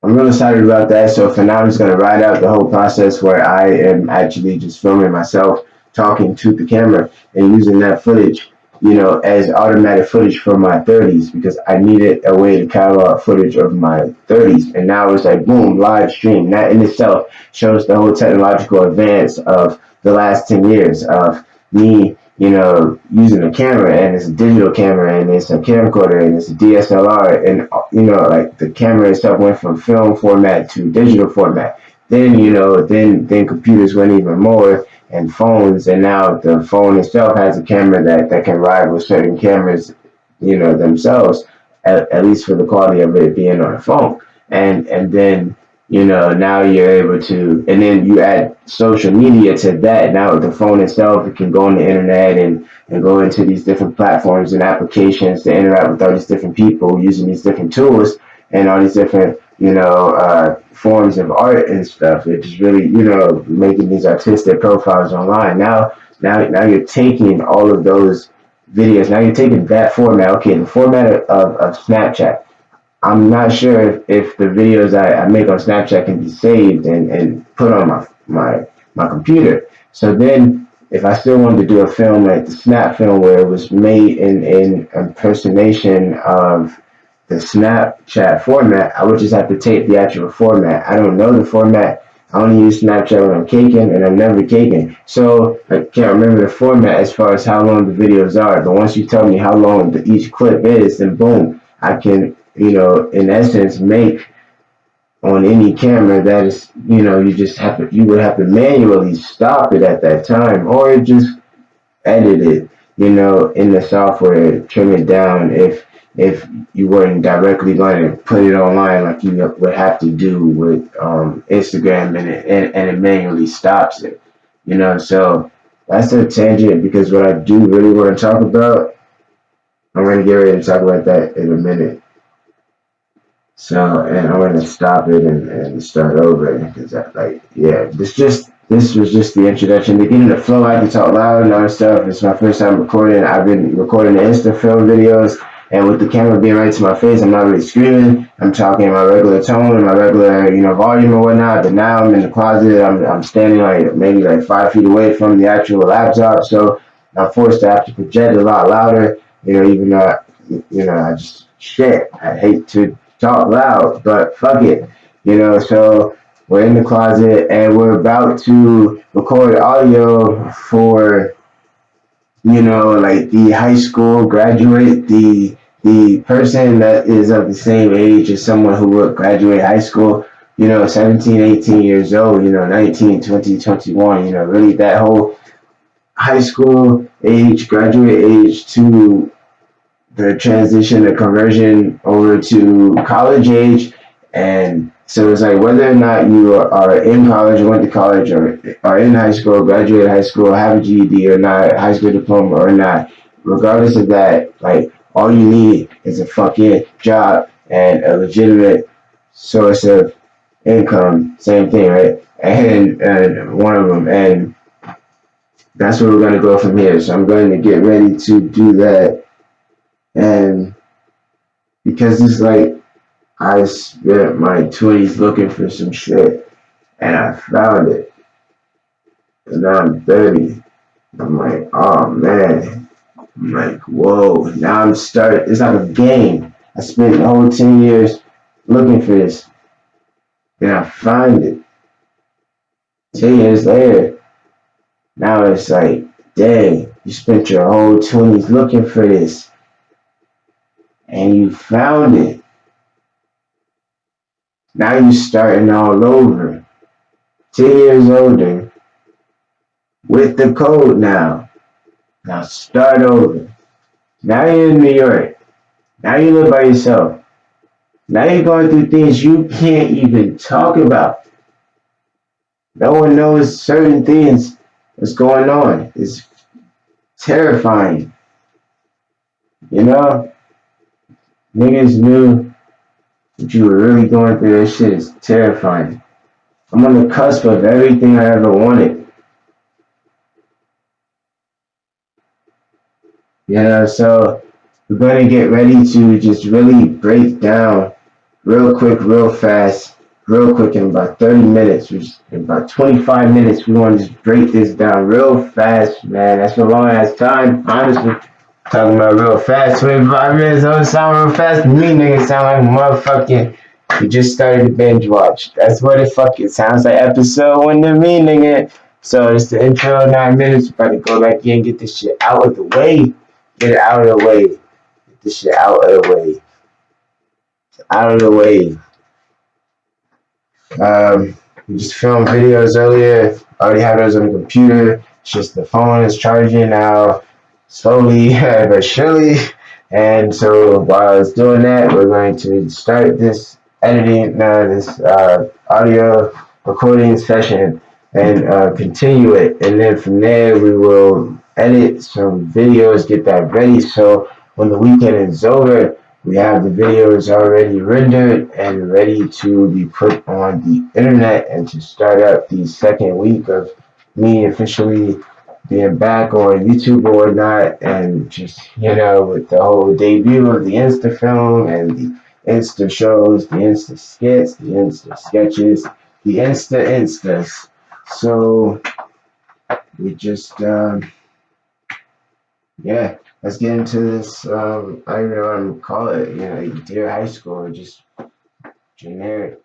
I'm really excited about that. So for now, I'm just going to ride out the whole process where I am actually just filming myself talking to the camera and using that footage, as automatic footage from my 30s, because I needed a way to catalog footage of my 30s. And now it's like, boom, live stream. That in itself shows the whole technological advance of the last 10 years of me, using a camera, and it's a digital camera, and it's a camcorder, and it's a DSLR, and like the camera itself went from film format to digital format. Then then computers went even more, and phones, and now the phone itself has a camera that can rival certain cameras, themselves, at least for the quality of it being on a phone, and then now you're able to, and then you add social media to that. Now the phone itself, it can go on the internet and go into these different platforms and applications to interact with all these different people using these different tools and all these different, forms of art and stuff. It's really, making these artistic profiles online. Now you're taking all of those videos. Now you're taking that format. Okay, the format of Snapchat. I'm not sure if the videos I make on Snapchat can be saved and put on my computer. So then, if I still wanted to do a film like the Snap film, where it was made in impersonation of the Snapchat format, I would just have to take the actual format. I don't know the format. I only use Snapchat when I'm caking, and I'm never caking. So I can't remember the format as far as how long the videos are. But once you tell me how long each clip is, then boom, I can, in essence, make on any camera that is, you would have to manually stop it at that time, or just edit it, in the software, trim it down if you weren't directly going to put it online like you would have to do with Instagram, and it manually stops it, So that's a tangent, because what I do really want to talk about, I'm going to get ready to talk about that in a minute. So, and I'm gonna stop it and start over, because this was just the introduction to getting the flow. I can talk loud and all that stuff. It's my first time recording. I've been recording the Insta film videos, and with the camera being right to my face, I'm not really screaming. I'm talking in my regular tone and my regular, volume and whatnot. But now I'm in the closet. I'm standing like maybe like 5 feet away from the actual laptop, so I'm forced to have to project a lot louder. Even though I just shit. I hate to talk loud, but fuck it, So we're in the closet and we're about to record audio for, like the high school graduate, the person that is of the same age as someone who will graduate high school, 17, 18 years old, 19, 20, 21, really that whole high school age, graduate age to the transition, the conversion over to college age. And so it's like whether or not you are in college or went to college or are in high school, graduate high school, have a GED or not, high school diploma or not, regardless of that, like all you need is a fucking job and a legitimate source of income. Same thing, right? And one of them. And that's where we're going to go from here. So I'm going to get ready to do that. And because it's like I spent my 20s looking for some shit and I found it. And now I'm 30. I'm like, oh man. I'm like, whoa. Now I'm starting. It's like a game. I spent the whole 10 years looking for this. And I find it. 10 years later, now it's like, dang, you spent your whole 20s looking for this. And you found it. Now you're starting all over. 10 years older. With the code now. Now start over. Now you're in New York. Now you live by yourself. Now you're going through things you can't even talk about. No one knows certain things that's going on. It's terrifying. Niggas knew that you were really going through this shit. It's terrifying. I'm on the cusp of everything I ever wanted. So we're going to get ready to just really break down real quick, real fast, real quick in about 30 minutes, in about 25 minutes. We want to just break this down real fast, man. That's a long ass time, honestly. Talking about real fast, 25 minutes don't sound real fast to me, nigga. Sound like motherfucking, we just started to binge watch. That's what it fucking sounds like. Episode 1 to me, nigga. So it's the intro, 9 minutes. We're about to go back in and get this shit out of the way. Get it out of the way. Get this shit out of the way. Out of the way. We just filmed videos earlier. I already have those on the computer. It's just the phone is charging now, slowly but surely. And so while I was doing that, we're going to start this editing, this audio recording session and continue it. And then from there, we will edit some videos, get that ready. So when the weekend is over, we have the videos already rendered and ready to be put on the internet and to start up the second week of me officially being back on YouTube or whatnot, and just, with the whole debut of the Insta film and the Insta shows, the Insta skits, the Insta sketches, the Instas. So we just, let's get into this. I don't even know what I'm gonna call it. Dear high school, or just generic